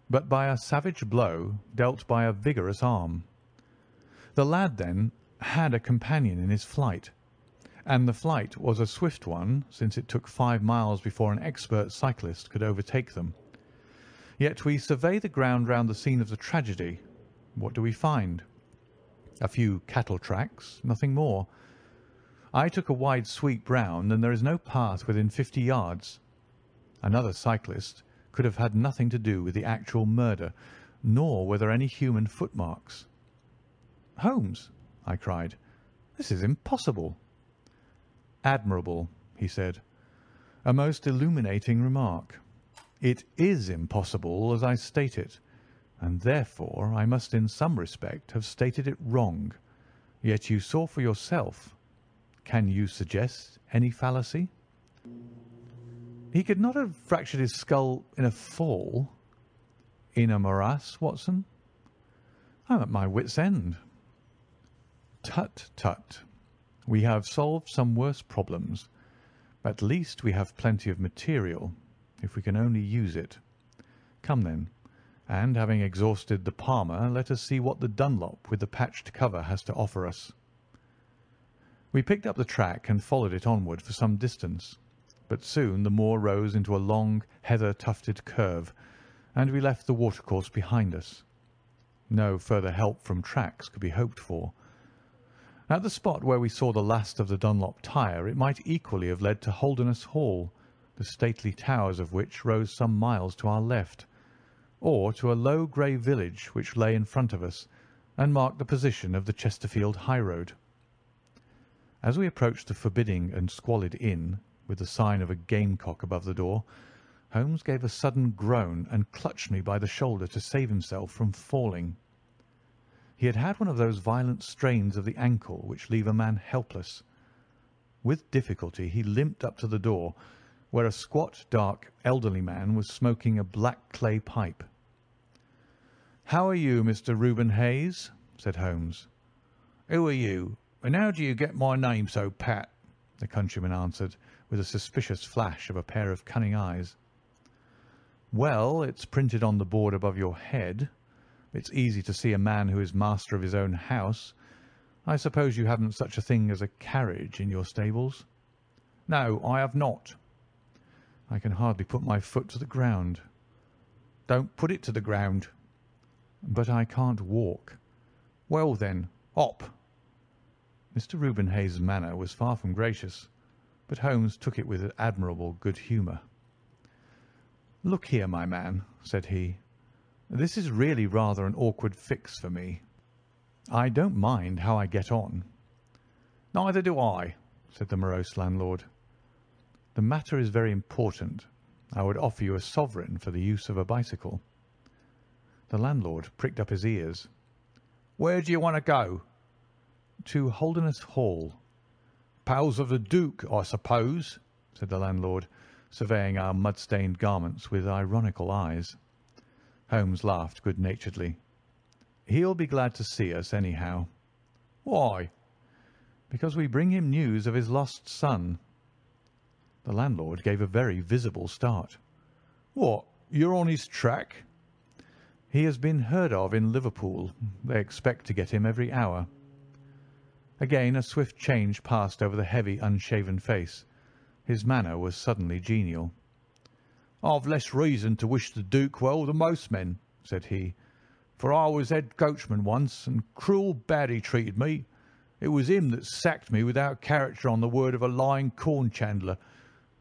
but by a savage blow dealt by a vigorous arm. The lad, then, had a companion in his flight, and the flight was a swift one, since it took 5 miles before an expert cyclist could overtake them. Yet we survey the ground round the scene of the tragedy. What do we find? A few cattle tracks, nothing more. I took a wide sweep round, and there is no path within 50 yards. Another cyclist could have had nothing to do with the actual murder, nor were there any human footmarks. "Holmes," I cried, "this is impossible." "Admirable," he said. "A most illuminating remark. It is impossible as I state it, and therefore I must in some respect have stated it wrong. Yet you saw for yourself. Can you suggest any fallacy?" "He could not have fractured his skull in a fall." "In a morass, Watson?" "I am at my wit's end." "Tut, tut. We have solved some worse problems. At least we have plenty of material, if we can only use it. Come then, and having exhausted the Palmer, let us see what the Dunlop with the patched cover has to offer us." We picked up the track and followed it onward for some distance, but soon the moor rose into a long, heather-tufted curve, and we left the watercourse behind us. No further help from tracks could be hoped for. At the spot where we saw the last of the Dunlop tire, it might equally have led to Holdernesse Hall, the stately towers of which rose some miles to our left, or to a low grey village which lay in front of us and marked the position of the Chesterfield highroad. As we approached the forbidding and squalid inn, with the sign of a gamecock above the door, Holmes gave a sudden groan and clutched me by the shoulder to save himself from falling. He had had one of those violent strains of the ankle which leave a man helpless. With difficulty he limped up to the door, where a squat, dark, elderly man was smoking a black clay pipe. "How are you, Mr. Reuben Hayes?" said Holmes. "Who are you, and how do you get my name so pat?" the countryman answered, with a suspicious flash of a pair of cunning eyes. "Well, it's printed on the board above your head. It's easy to see a man who is master of his own house. I suppose you haven't such a thing as a carriage in your stables?" "No, I have not." "I can hardly put my foot to the ground." "Don't put it to the ground." "But I can't walk." "Well, then, hop." Mr. Reuben Hayes' manner was far from gracious, but Holmes took it with admirable good humour. "Look here, my man," said he. "This is really rather an awkward fix for me. I don't mind how I get on." "Neither do I," said the morose landlord. "The matter is very important. I would offer you a sovereign for the use of a bicycle." The landlord pricked up his ears. "Where do you want to go?" "To Holdernesse Hall." "Pals of the Duke, I suppose," said the landlord, surveying our mud-stained garments with ironical eyes. Holmes laughed good-naturedly. "He'll be glad to see us, anyhow." "Why?" "Because we bring him news of his lost son." The landlord gave a very visible start. "What, you're on his track?" "He has been heard of in Liverpool. They expect to get him every hour." Again a swift change passed over the heavy, unshaven face. His manner was suddenly genial. "I've less reason to wish the Duke well than most men," said he, "for I was head coachman once, and cruel bad he treated me. It was him that sacked me without character on the word of a lying corn chandler.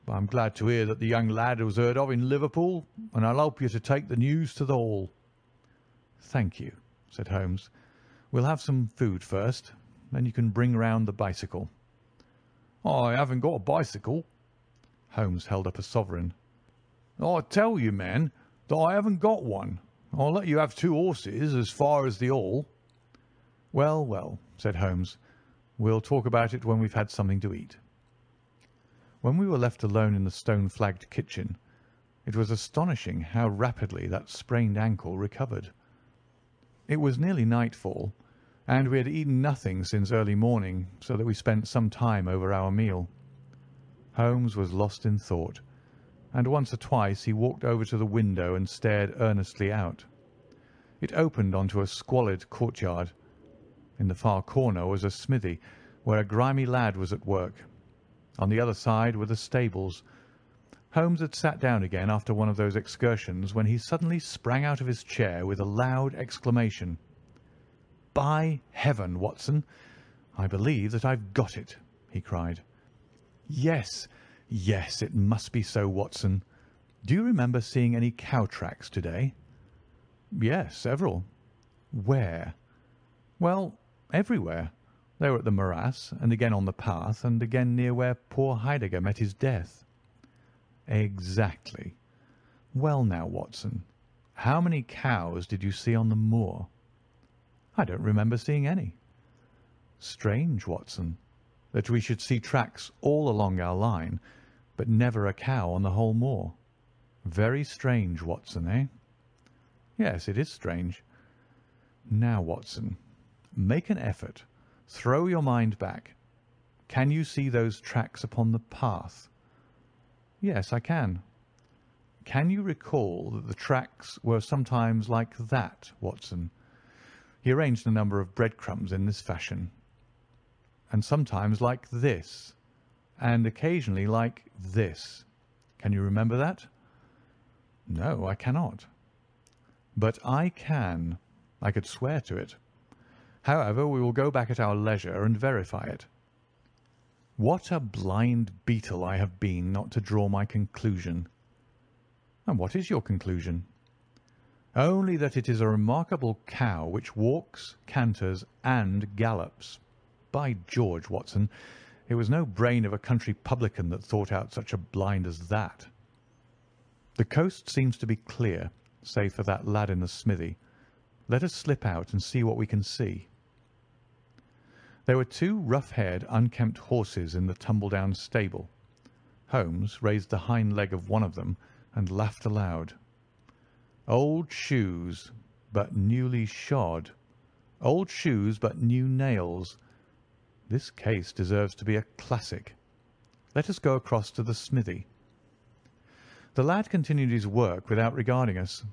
But I'm glad to hear that the young lad was heard of in Liverpool, and I'll help you to take the news to the Hall." "Thank you," said Holmes. "We'll have some food first, then you can bring round the bicycle." "I haven't got a bicycle." Holmes held up a sovereign. "I tell you, man, that I haven't got one. I'll let you have 2 horses as far as the Hall." "Well, well," said Holmes. "We'll talk about it when we've had something to eat." When we were left alone in the stone-flagged kitchen, it was astonishing how rapidly that sprained ankle recovered. It was nearly nightfall, and we had eaten nothing since early morning, so that we spent some time over our meal. Holmes was lost in thought, and once or twice he walked over to the window and stared earnestly out. It opened onto a squalid courtyard. In the far corner was a smithy, where a grimy lad was at work. On the other side were the stables. Holmes had sat down again after one of those excursions when he suddenly sprang out of his chair with a loud exclamation. "By heaven, Watson, I believe that I've got it!" he cried. "Yes, yes, it must be so, Watson. Do you remember seeing any cow tracks to-day?" "Yes, several." "Where?" "Well, everywhere. They were at the morass, and again on the path, and again near where poor Heidegger met his death." "Exactly. Well now, Watson, how many cows did you see on the moor?" "I don't remember seeing any." "Strange, Watson, that we should see tracks all along our line, but never a cow on the whole moor. Very strange, Watson, eh?" "Yes, it is strange." "Now, Watson, make an effort. Throw your mind back. Can you see those tracks upon the path?" "Yes, I can." "Can you recall that the tracks were sometimes like that, Watson?" He arranged a number of breadcrumbs in this fashion. "And sometimes like this, and occasionally like this. Can you remember that?" "No, I cannot." "But I can. I could swear to it. However, we will go back at our leisure and verify it. What a blind beetle I have been not to draw my conclusion." "And what is your conclusion?" "Only that it is a remarkable cow which walks, canters, and gallops. By George, Watson, it was no brain of a country publican that thought out such a blind as that. The coast seems to be clear, save for that lad in the smithy. Let us slip out and see what we can see." There were 2 rough-haired, unkempt horses in the tumble-down stable. Holmes raised the hind leg of one of them and laughed aloud. "Old shoes, but newly shod. Old shoes, but new nails. This case deserves to be a classic. Let us go across to the smithy." The lad continued his work without regarding us.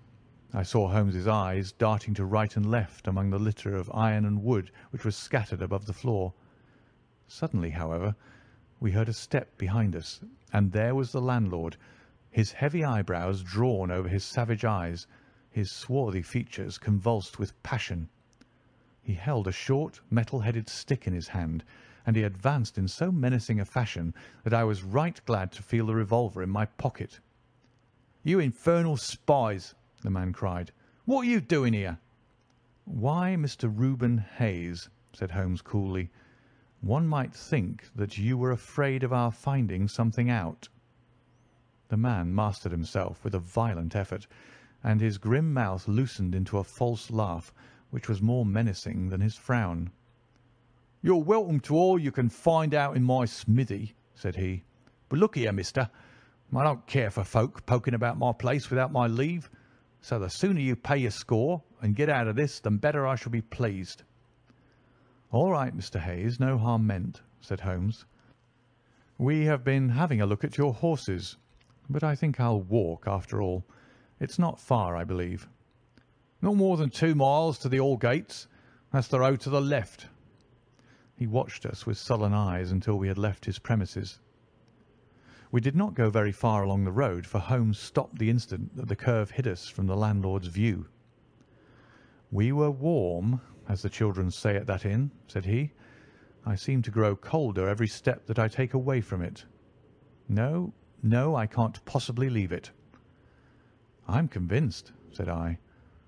I saw Holmes's eyes darting to right and left among the litter of iron and wood which was scattered above the floor. Suddenly, however, we heard a step behind us, and there was the landlord, his heavy eyebrows drawn over his savage eyes, his swarthy features convulsed with passion. He held a short, metal-headed stick in his hand, and he advanced in so menacing a fashion that I was right glad to feel the revolver in my pocket. "You infernal spies!" the man cried. "What are you doing here?" "Why, Mr. Reuben Hayes," said Holmes coolly, "one might think that you were afraid of our finding something out." The man mastered himself with a violent effort, and his grim mouth loosened into a false laugh, which was more menacing than his frown. "You're welcome to all you can find out in my smithy," said he. "But look here, mister, I don't care for folk poking about my place without my leave, so the sooner you pay your score and get out of this, the better I shall be pleased." "All right, Mr. Hayes, no harm meant," said Holmes. "We have been having a look at your horses, but I think I'll walk after all. It's not far, I believe." "Not more than 2 miles to the Hall gates. That's the road to the left." He watched us with sullen eyes until we had left his premises. We did not go very far along the road, for Holmes stopped the instant that the curve hid us from the landlord's view. "We were warm, as the children say at that inn," said he. "I seem to grow colder every step that I take away from it. No, no, I can't possibly leave it." "I'm convinced," said I,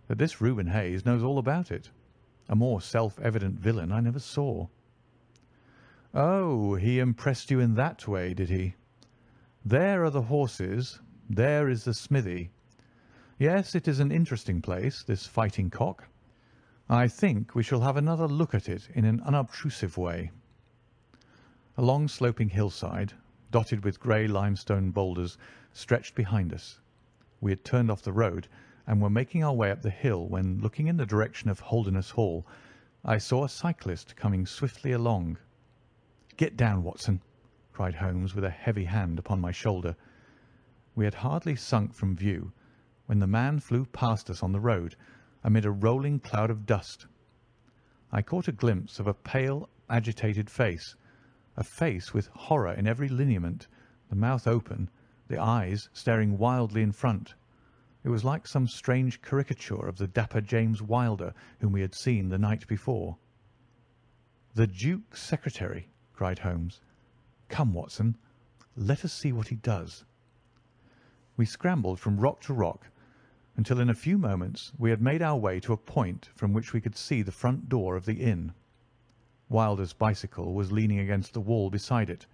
"that this Reuben Hayes knows all about it. A more self-evident villain I never saw." "Oh, he impressed you in that way, did he? There are the horses. There is the smithy. Yes, it is an interesting place, this Fighting Cock. I think we shall have another look at it in an unobtrusive way." A long sloping hillside, dotted with grey limestone boulders, stretched behind us. We had turned off the road and were making our way up the hill when, looking in the direction of Holdernesse Hall, I saw a cyclist coming swiftly along. "Get down, Watson," cried Holmes with a heavy hand upon my shoulder. We had hardly sunk from view when the man flew past us on the road amid a rolling cloud of dust. I caught a glimpse of a pale, agitated face, a face with horror in every lineament, the mouth open, the eyes staring wildly in front. It was like some strange caricature of the dapper James Wilder whom we had seen the night before. "The Duke's secretary," cried Holmes. "Come, Watson, let us see what he does." We scrambled from rock to rock until in a few moments we had made our way to a point from which we could see the front door of the inn. Wilder's bicycle was leaning against the wall beside it.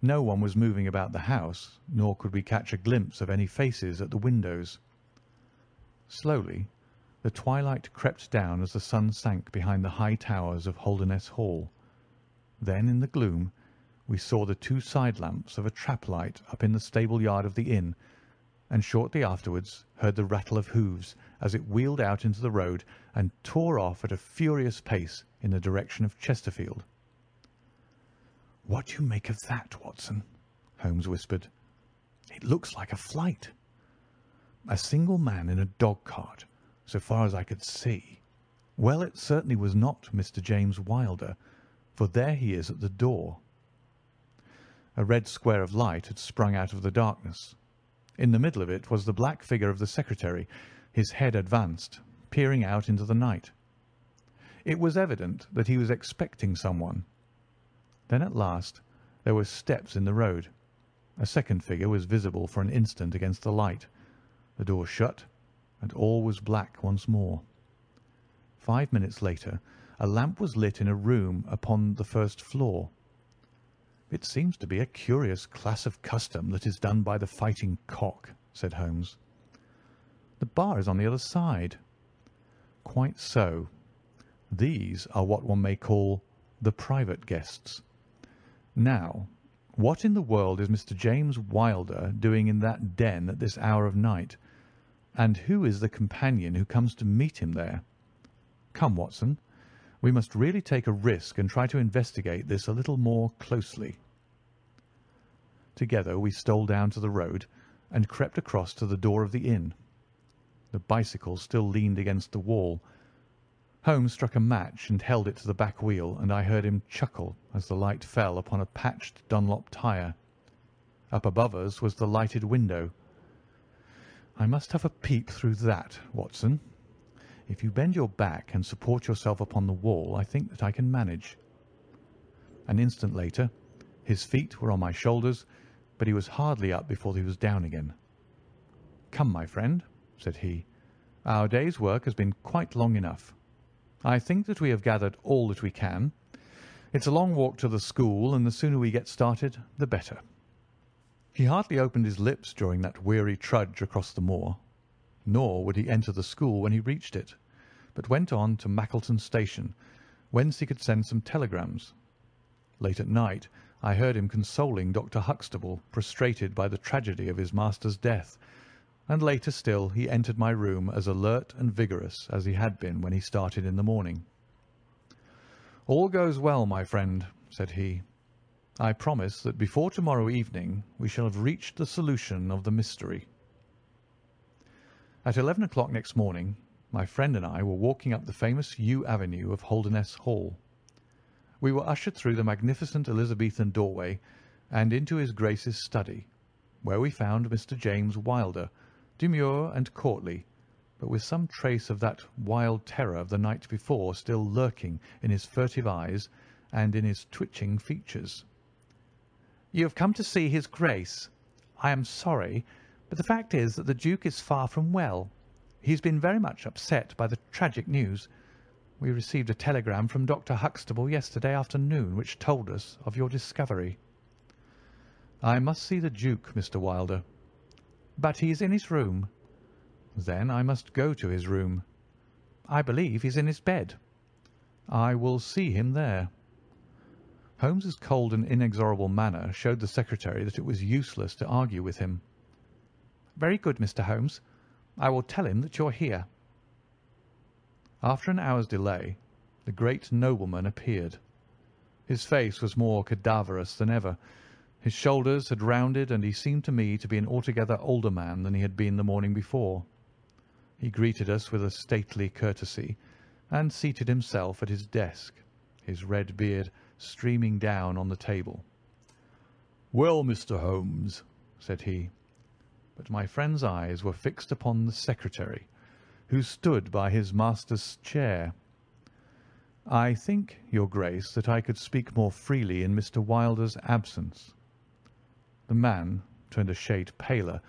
No one was moving about the house, nor could we catch a glimpse of any faces at the windows. Slowly the twilight crept down as the sun sank behind the high towers of Holdernesse Hall. Then in the gloom we saw the two side lamps of a trap light up in the stable yard of the inn, and shortly afterwards heard the rattle of hoofs as it wheeled out into the road and tore off at a furious pace in the direction of Chesterfield. "What do you make of that, Watson?" Holmes whispered. "It looks like a flight. A single man in a dog-cart, so far as I could see. Well, it certainly was not Mr. James Wilder, for there he is at the door." A red square of light had sprung out of the darkness. In the middle of it was the black figure of the secretary, his head advanced, peering out into the night. It was evident that he was expecting someone. Then at last there were steps in the road. A second figure was visible for an instant against the light. The door shut, and all was black once more. 5 minutes later a lamp was lit in a room upon the first floor. "It seems to be a curious class of custom that is done by the Fighting Cock," said Holmes. "The bar is on the other side." "Quite so. These are what one may call the private guests. Now, what in the world is Mr. James Wilder doing in that den at this hour of night, and who is the companion who comes to meet him there? Come, Watson, we must really take a risk and try to investigate this a little more closely." Together we stole down to the road and crept across to the door of the inn. The bicycle still leaned against the wall. Holmes struck a match and held it to the back wheel, and I heard him chuckle as the light fell upon a patched Dunlop tyre. Up above us was the lighted window. "I must have a peep through that, Watson. If you bend your back and support yourself upon the wall, I think that I can manage." An instant later his feet were on my shoulders, but he was hardly up before he was down again. "Come, my friend," said he, "our day's work has been quite long enough. I think that we have gathered all that we can. It's a long walk to the school, and the sooner we get started, the better." He hardly opened his lips during that weary trudge across the moor, nor would he enter the school when he reached it, but went on to Mackleton station, whence he could send some telegrams. Late at night I heard him consoling Dr. Huxtable, prostrated by the tragedy of his master's death, and later still he entered my room as alert and vigorous as he had been when he started in the morning. "All goes well, my friend," said he. "I promise that before tomorrow evening we shall have reached the solution of the mystery." At 11 o'clock next morning my friend and I were walking up the famous yew avenue of Holdernesse Hall. we were ushered through the magnificent Elizabethan doorway and into his Grace's study, where we found Mr. James Wilder, demure and courtly, but with some trace of that wild terror of the night before still lurking in his furtive eyes and in his twitching features. "You have come to see his Grace. I am sorry, but the fact is that the Duke is far from well. He's been very much upset by the tragic news. We received a telegram from Dr. Huxtable yesterday afternoon which told us of your discovery." "I must see the Duke, Mr. Wilder." "But he is in his room." "Then I must go to his room." "I believe he's in his bed." "I will see him there." Holmes's cold and inexorable manner showed the secretary that it was useless to argue with him. "Very good, Mr. Holmes. I will tell him that you're here." After an hour's delay, the great nobleman appeared. His face was more cadaverous than ever. His shoulders had rounded, and he seemed to me to be an altogether older man than he had been the morning before. He greeted us with a stately courtesy, and seated himself at his desk, his red beard streaming down on the table. "Well, Mr. Holmes," said he. But my friend's eyes were fixed upon the secretary, who stood by his master's chair. "I think, your Grace, that I could speak more freely in Mr. Wilder's absence." The man turned a shade paler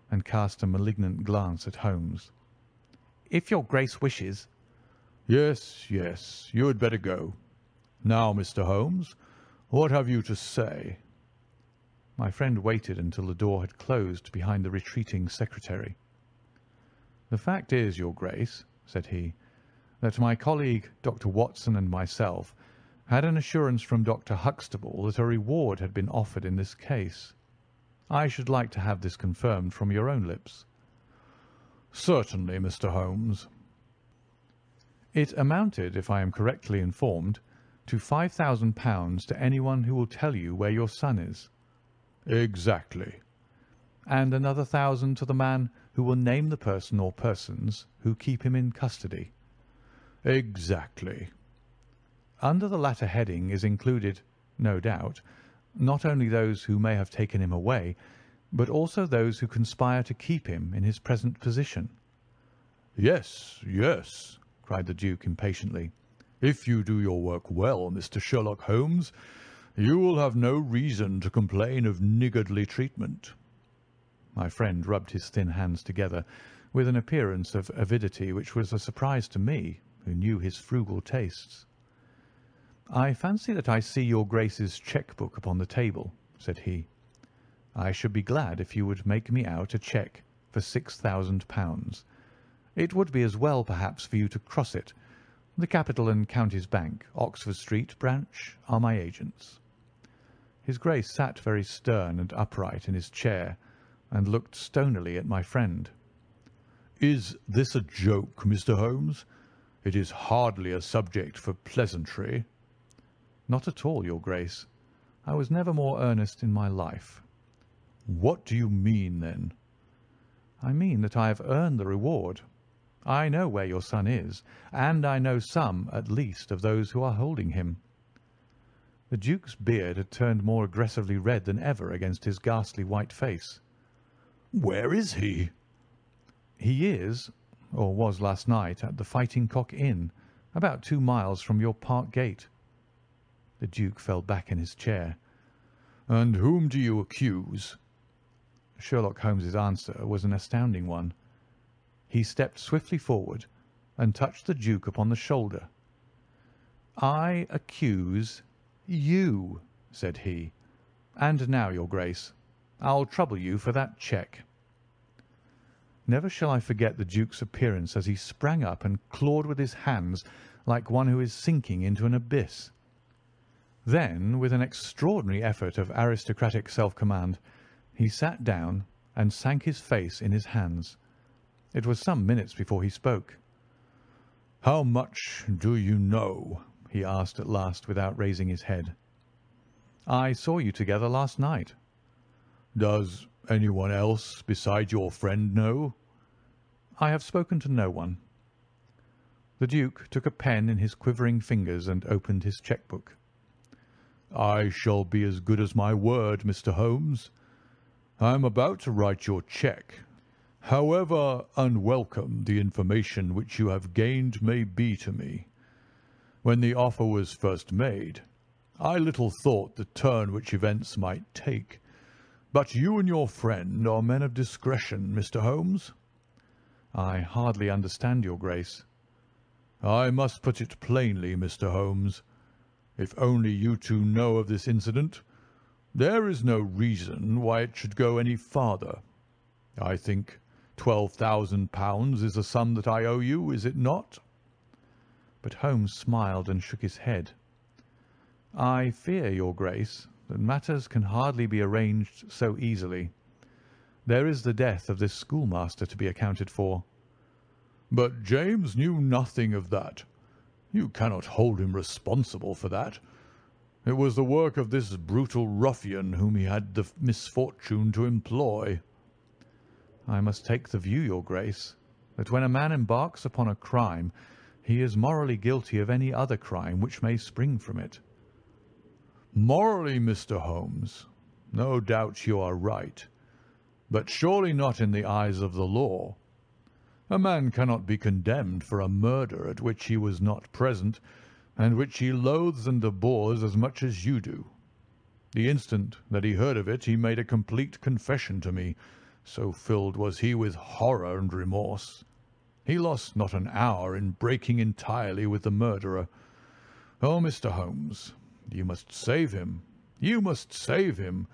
and cast a malignant glance at Holmes. "If your Grace wishes—" "Yes, yes, you had better go. Now, Mr. Holmes, what have you to say?" My friend waited until the door had closed behind the retreating secretary. "The fact is, your Grace," said he, "that my colleague, Dr. Watson, and myself had an assurance from Dr. Huxtable that a reward had been offered in this case. I should like to have this confirmed from your own lips." "Certainly, Mr. Holmes." "It amounted, if I am correctly informed, to £5,000 to anyone who will tell you where your son is." "Exactly." "And another 1,000 to the man who will name the person or persons who keep him in custody." "Exactly." "Under the latter heading is included, no doubt, not only those who may have taken him away, but also those who conspire to keep him in his present position." "Yes, yes," cried the Duke impatiently. "If you do your work well, Mr. Sherlock Holmes, you will have no reason to complain of niggardly treatment." My friend rubbed his thin hands together with an appearance of avidity which was a surprise to me, who knew his frugal tastes. "I fancy that I see your Grace's cheque-book upon the table," said he. "I should be glad if you would make me out a cheque for £6,000. It would be as well, perhaps, for you to cross it. The Capital and Counties Bank, Oxford Street branch, are my agents." His Grace sat very stern and upright in his chair, and looked stonily at my friend. "Is this a joke, Mr. Holmes? It is hardly a subject for pleasantry." "Not at all, your Grace. I was never more earnest in my life." "What do you mean, then?" "I mean that I have earned the reward. I know where your son is, and I know some, at least, of those who are holding him." The Duke's beard had turned more aggressively red than ever against his ghastly white face. "Where is he?" "He is, or was last night, at the Fighting Cock Inn, about 2 miles from your park gate." The Duke fell back in his chair. "And whom do you accuse?" Sherlock Holmes's answer was an astounding one. He stepped swiftly forward and touched the Duke upon the shoulder. "I accuse you," said he. "And now, your Grace, I'll trouble you for that cheque." Never shall I forget the Duke's appearance as he sprang up and clawed with his hands like one who is sinking into an abyss. Then, with an extraordinary effort of aristocratic self-command, he sat down and sank his face in his hands. It was some minutes before he spoke. "How much do you know?" he asked at last without raising his head. "I saw you together last night." "Does anyone else besides your friend know?" "I have spoken to no one." The Duke took a pen in his quivering fingers and opened his cheque-book. I shall be as good as my word, Mr. Holmes. I am about to write your cheque. However unwelcome the information which you have gained may be to me, when the offer was first made, I little thought the turn which events might take. But you and your friend are men of discretion, Mr. Holmes. I hardly understand your Grace. I must put it plainly, Mr. Holmes. If only you two know of this incident, there is no reason why it should go any farther. I think £12,000 is the sum that I owe you, is it not? But Holmes smiled and shook his head. I fear, your Grace, that matters can hardly be arranged so easily. There is the death of this schoolmaster to be accounted for. But James knew nothing of that. You cannot hold him responsible for that. It was the work of this brutal ruffian whom he had the misfortune to employ. I must take the view, your Grace, that when a man embarks upon a crime, he is morally guilty of any other crime which may spring from it. Morally, Mr. Holmes, no doubt you are right, but surely not in the eyes of the law. A man cannot be condemned for a murder at which he was not present, and which he loathes and abhors as much as you do. The instant that he heard of it, he made a complete confession to me, so filled was he with horror and remorse. He lost not an hour in breaking entirely with the murderer. Oh, Mr. Holmes, you must save him. You must save him.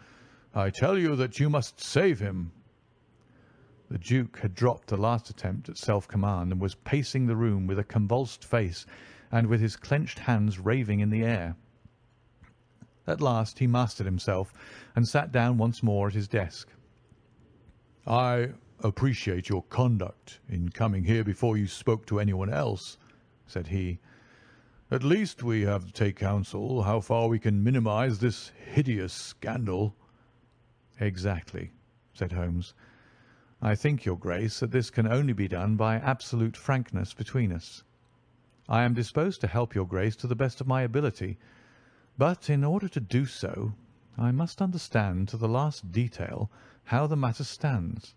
I tell you that you must save him." The Duke had dropped the last attempt at self-command and was pacing the room with a convulsed face and with his clenched hands raving in the air. At last he mastered himself and sat down once more at his desk. "I appreciate your conduct in coming here before you spoke to anyone else," said he. "At least we have to take counsel how far we can minimize this hideous scandal." "Exactly," said Holmes. "I think, your Grace, that this can only be done by absolute frankness between us. I am disposed to help your Grace to the best of my ability, but in order to do so, I must understand to the last detail how the matter stands.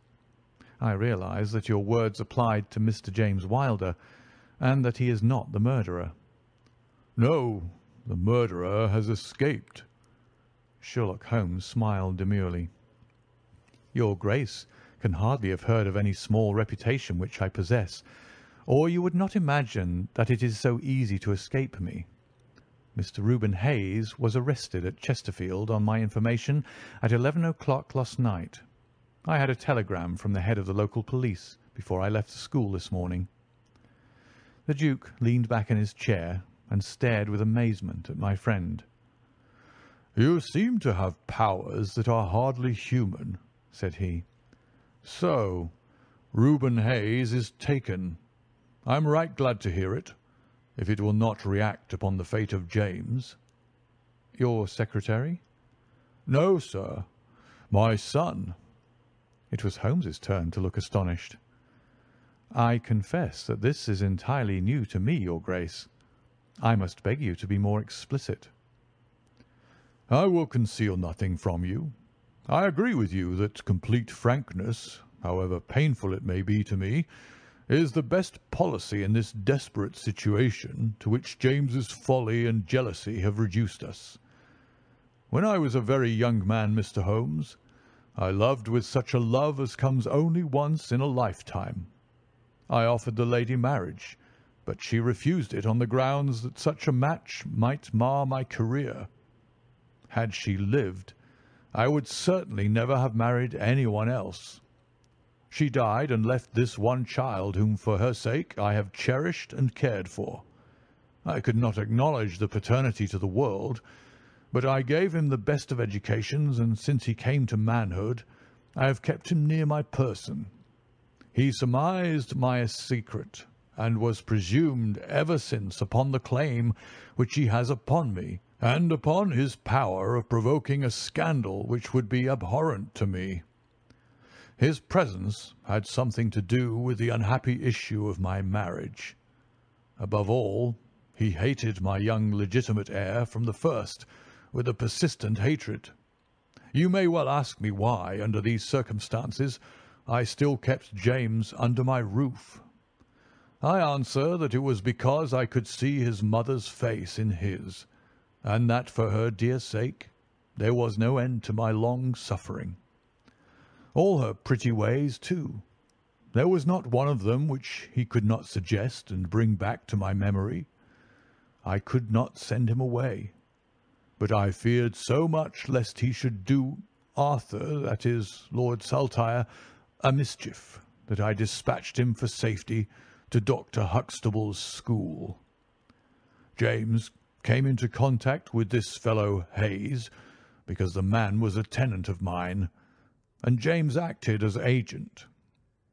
I realise that your words applied to Mr. James Wilder, and that he is not the murderer." "No, the murderer has escaped." Sherlock Holmes smiled demurely. "Your Grace can hardly have heard of any small reputation which I possess, or you would not imagine that it is so easy to escape me. Mr. Reuben Hayes was arrested at Chesterfield on my information at 11 o'clock last night. I had a telegram from the head of the local police before I left the school this morning." The Duke leaned back in his chair and stared with amazement at my friend. "You seem to have powers that are hardly human," said he. "So, Reuben Hayes is taken. I am right glad to hear it, if it will not react upon the fate of James." "Your secretary?" "No, sir, my son." It was Holmes's turn to look astonished. "I confess that this is entirely new to me, your Grace. I must beg you to be more explicit." "I will conceal nothing from you. I agree with you that complete frankness, however painful it may be to me, is the best policy in this desperate situation to which James's folly and jealousy have reduced us. When I was a very young man, Mr. Holmes, I loved with such a love as comes only once in a lifetime. I offered the lady marriage, but she refused it on the grounds that such a match might mar my career. Had she lived, I would certainly never have married anyone else. She died and left this one child whom for her sake I have cherished and cared for. I could not acknowledge the paternity to the world, but I gave him the best of educations, and since he came to manhood, I have kept him near my person. He surmised my secret, and was presumed ever since upon the claim which he has upon me, and upon his power of provoking a scandal which would be abhorrent to me. His presence had something to do with the unhappy issue of my marriage. Above all, he hated my young legitimate heir from the first, with a persistent hatred. You may well ask me why, under these circumstances, I still kept James under my roof. I answer that it was because I could see his mother's face in his, and that for her dear sake there was no end to my long suffering. All her pretty ways, too. There was not one of them which he could not suggest and bring back to my memory. I could not send him away, but I feared so much lest he should do Arthur, that is, Lord Saltire, a mischief, that I dispatched him for safety to Dr. Huxtable's school. James came into contact with this fellow Hayes, because the man was a tenant of mine, and James acted as agent.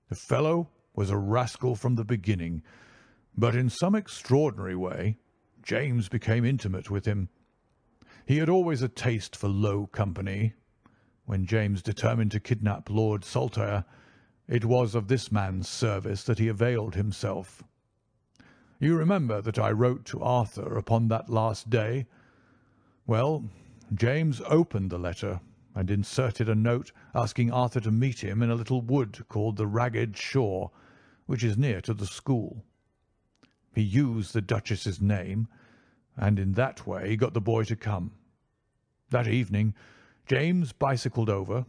The fellow was a rascal from the beginning, but in some extraordinary way James became intimate with him. He had always a taste for low company. When James determined to kidnap Lord Saltire, it was of this man's service that he availed himself. You remember that I wrote to Arthur upon that last day? Well, James opened the letter and inserted a note asking Arthur to meet him in a little wood called the Ragged Shaw, which is near to the school. He used the Duchess's name, and in that way got the boy to come. That evening James bicycled over.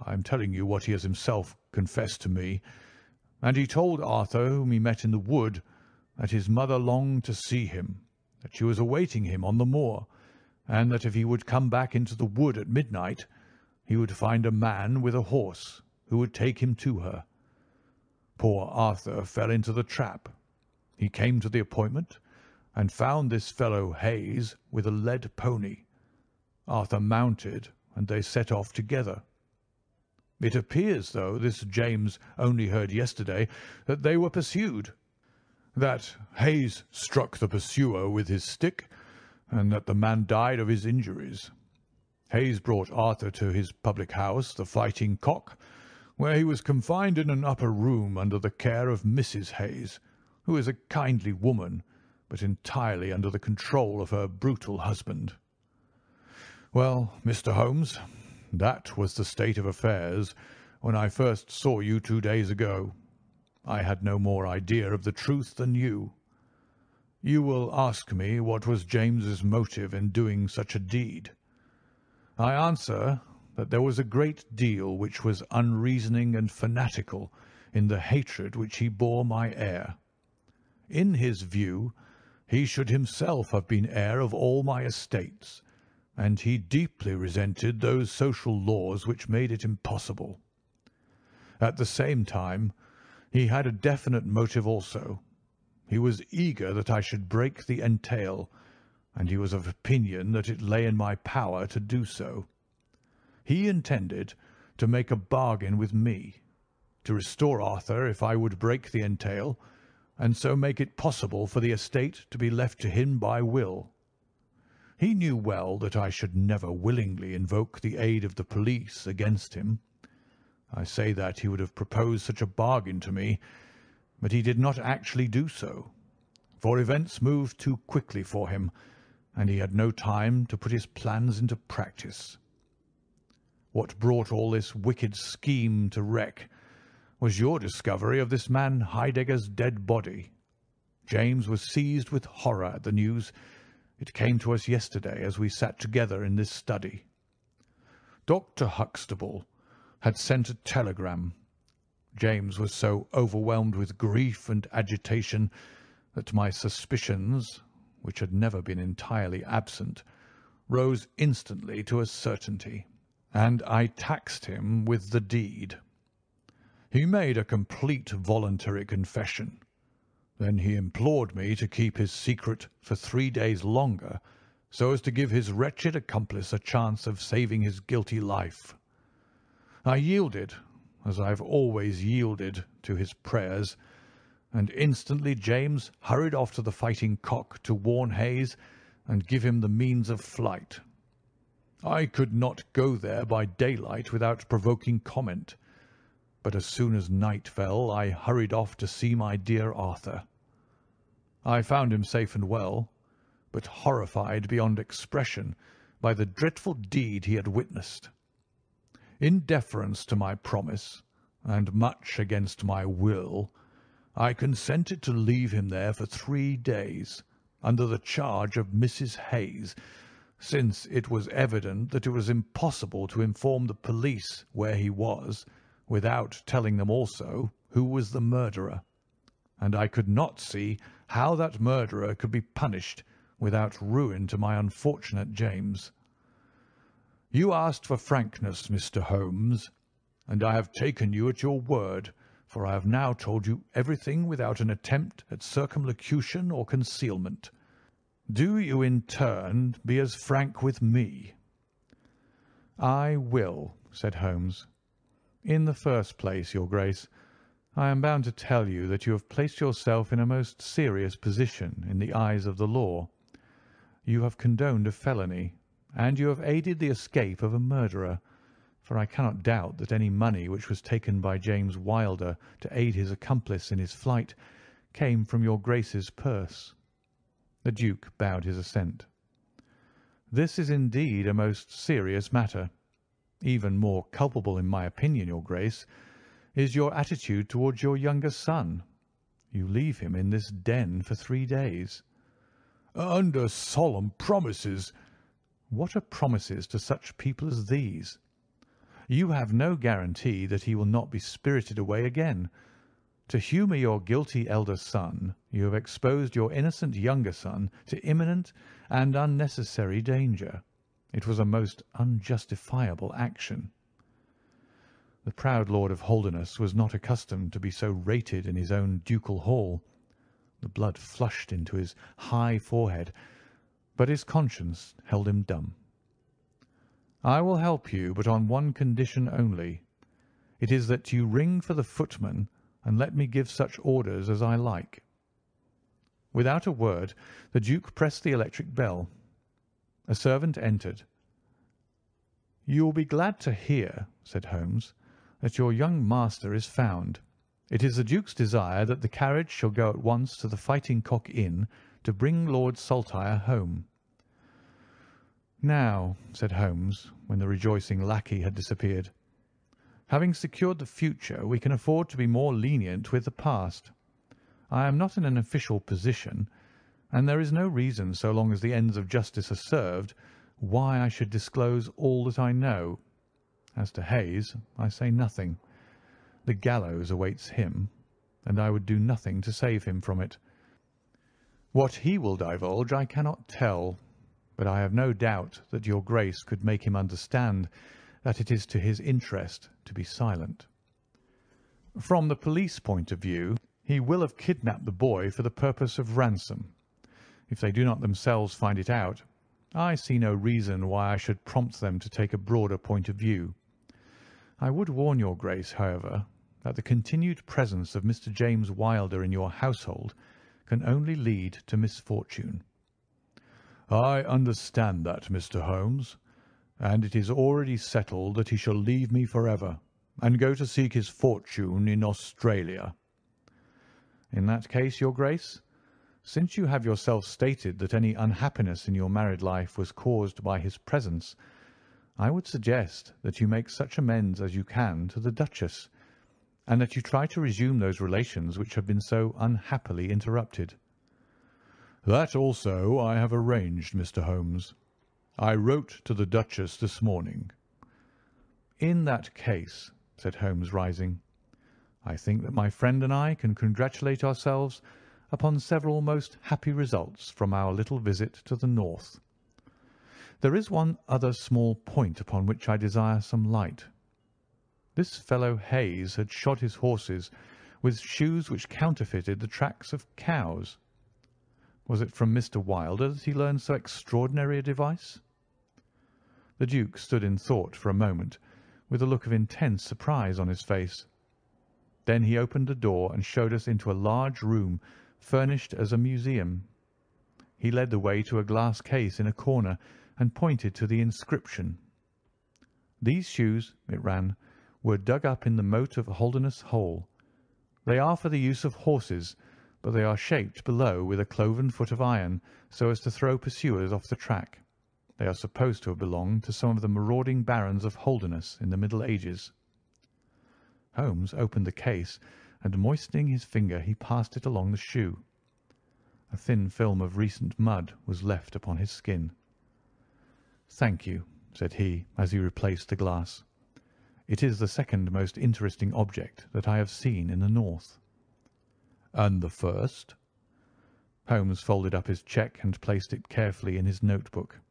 I am telling you what he has himself confessed to me, and he told Arthur, whom he met in the wood, that his mother longed to see him, that she was awaiting him on the moor, and that if he would come back into the wood at midnight, he would find a man with a horse who would take him to her. Poor Arthur fell into the trap. He came to the appointment and found this fellow Hayes with a led pony. Arthur mounted, and they set off together. It appears, though this James only heard yesterday, that they were pursued, that Hayes struck the pursuer with his stick, and that the man died of his injuries. Hayes brought Arthur to his public house, the Fighting Cock, where he was confined in an upper room under the care of Mrs. Hayes, who is a kindly woman, but entirely under the control of her brutal husband. Well, Mr. Holmes, that was the state of affairs when I first saw you 2 days ago. I had no more idea of the truth than you. You will ask me what was James's motive in doing such a deed. I answer that there was a great deal which was unreasoning and fanatical in the hatred which he bore my heir. In his view, he should himself have been heir of all my estates, and he deeply resented those social laws which made it impossible. At the same time, he had a definite motive also. He was eager that I should break the entail, and he was of opinion that it lay in my power to do so. He intended to make a bargain with me, to restore Arthur if I would break the entail, and so make it possible for the estate to be left to him by will. He knew well that I should never willingly invoke the aid of the police against him. I say that he would have proposed such a bargain to me, but he did not actually do so, for events moved too quickly for him, and he had no time to put his plans into practice. What brought all this wicked scheme to wreck was your discovery of this man Heidegger's dead body. James was seized with horror at the news. It came to us yesterday as we sat together in this study. Dr. Huxtable had sent a telegram. James was so overwhelmed with grief and agitation that my suspicions, which had never been entirely absent, rose instantly to a certainty, and I taxed him with the deed. He made a complete voluntary confession. Then he implored me to keep his secret for 3 days longer, so as to give his wretched accomplice a chance of saving his guilty life. I yielded, as I have always yielded, to his prayers, and instantly James hurried off to the Fighting Cock to warn Hayes and give him the means of flight. I could not go there by daylight without provoking comment, but as soon as night fell I hurried off to see my dear Arthur. I found him safe and well, but horrified beyond expression by the dreadful deed he had witnessed. In deference to my promise, and much against my will, I consented to leave him there for 3 days, under the charge of Mrs. Hayes, since it was evident that it was impossible to inform the police where he was without telling them also who was the murderer, and I could not see how that murderer could be punished without ruin to my unfortunate James. You asked for frankness, Mr. Holmes, and I have taken you at your word, for I have now told you everything without an attempt at circumlocution or concealment. Do you in turn be as frank with me." "I will," said Holmes. "In the first place, your Grace, I am bound to tell you that you have placed yourself in a most serious position in the eyes of the law. You have condoned a felony, and you have aided the escape of a murderer, for I cannot doubt that any money which was taken by James Wilder to aid his accomplice in his flight came from your Grace's purse." The Duke bowed his assent. "This is indeed a most serious matter. Even more culpable, in my opinion, your Grace, is your attitude towards your younger son. You leave him in this den for 3 days." "Under solemn promises." "What are promises to such people as these? You have no guarantee that he will not be spirited away again. To humour your guilty elder son, you have exposed your innocent younger son to imminent and unnecessary danger. It was a most unjustifiable action." The proud Lord of Holdernesse was not accustomed to be so rated in his own ducal hall. The blood flushed into his high forehead, but his conscience held him dumb. "I will help you, but on one condition only. It is that you ring for the footman and let me give such orders as I like." Without a word, the Duke pressed the electric bell. A servant entered. "You will be glad to hear," said Holmes, "that your young master is found. It is the Duke's desire that the carriage shall go at once to the Fighting Cock Inn to bring Lord Saltire home." "Now," said Holmes, when the rejoicing lackey had disappeared, "having secured the future, we can afford to be more lenient with the past. I am not in an official position, and there is no reason, so long as the ends of justice are served, why I should disclose all that I know. As to Hayes, I say nothing. The gallows awaits him, and I would do nothing to save him from it. What he will divulge I cannot tell, but I have no doubt that your Grace could make him understand that it is to his interest to be silent. From the police point of view, he will have kidnapped the boy for the purpose of ransom. If they do not themselves find it out, I see no reason why I should prompt them to take a broader point of view. I would warn your Grace, however, that the continued presence of Mr. James Wilder in your household can only lead to misfortune." "I understand that, Mr. Holmes, and it is already settled that he shall leave me forever and go to seek his fortune in Australia." "In that case, your Grace, since you have yourself stated that any unhappiness in your married life was caused by his presence, I would suggest that you make such amends as you can to the Duchess, and that you try to resume those relations which have been so unhappily interrupted." "That also I have arranged, Mr. Holmes. I wrote to the Duchess this morning." "In that case," said Holmes, rising, "I think that my friend and I can congratulate ourselves upon several most happy results from our little visit to the north. There is one other small point upon which I desire some light. This fellow Hayes had shod his horses with shoes which counterfeited the tracks of cows. Was it from Mr. Wilder that he learned so extraordinary a device?" The Duke stood in thought for a moment, with a look of intense surprise on his face. Then he opened a door and showed us into a large room furnished as a museum. He led the way to a glass case in a corner and pointed to the inscription. "These shoes," it ran, "were dug up in the moat of Holdernesse Hole. They are for the use of horses, but they are shaped below with a cloven foot of iron, so as to throw pursuers off the track. They are supposed to have belonged to some of the marauding barons of Holdernesse in the Middle Ages." Holmes opened the case, and moistening his finger he passed it along the shoe. A thin film of recent mud was left upon his skin. "Thank you," said he, as he replaced the glass. "It is the second most interesting object that I have seen in the north." "And the first?" Holmes folded up his cheque and placed it carefully in his notebook.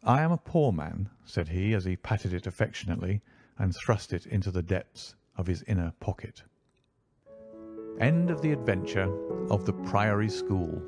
"I am a poor man," said he, as he patted it affectionately and thrust it into the depths of his inner pocket. End of the adventure of the Priory School.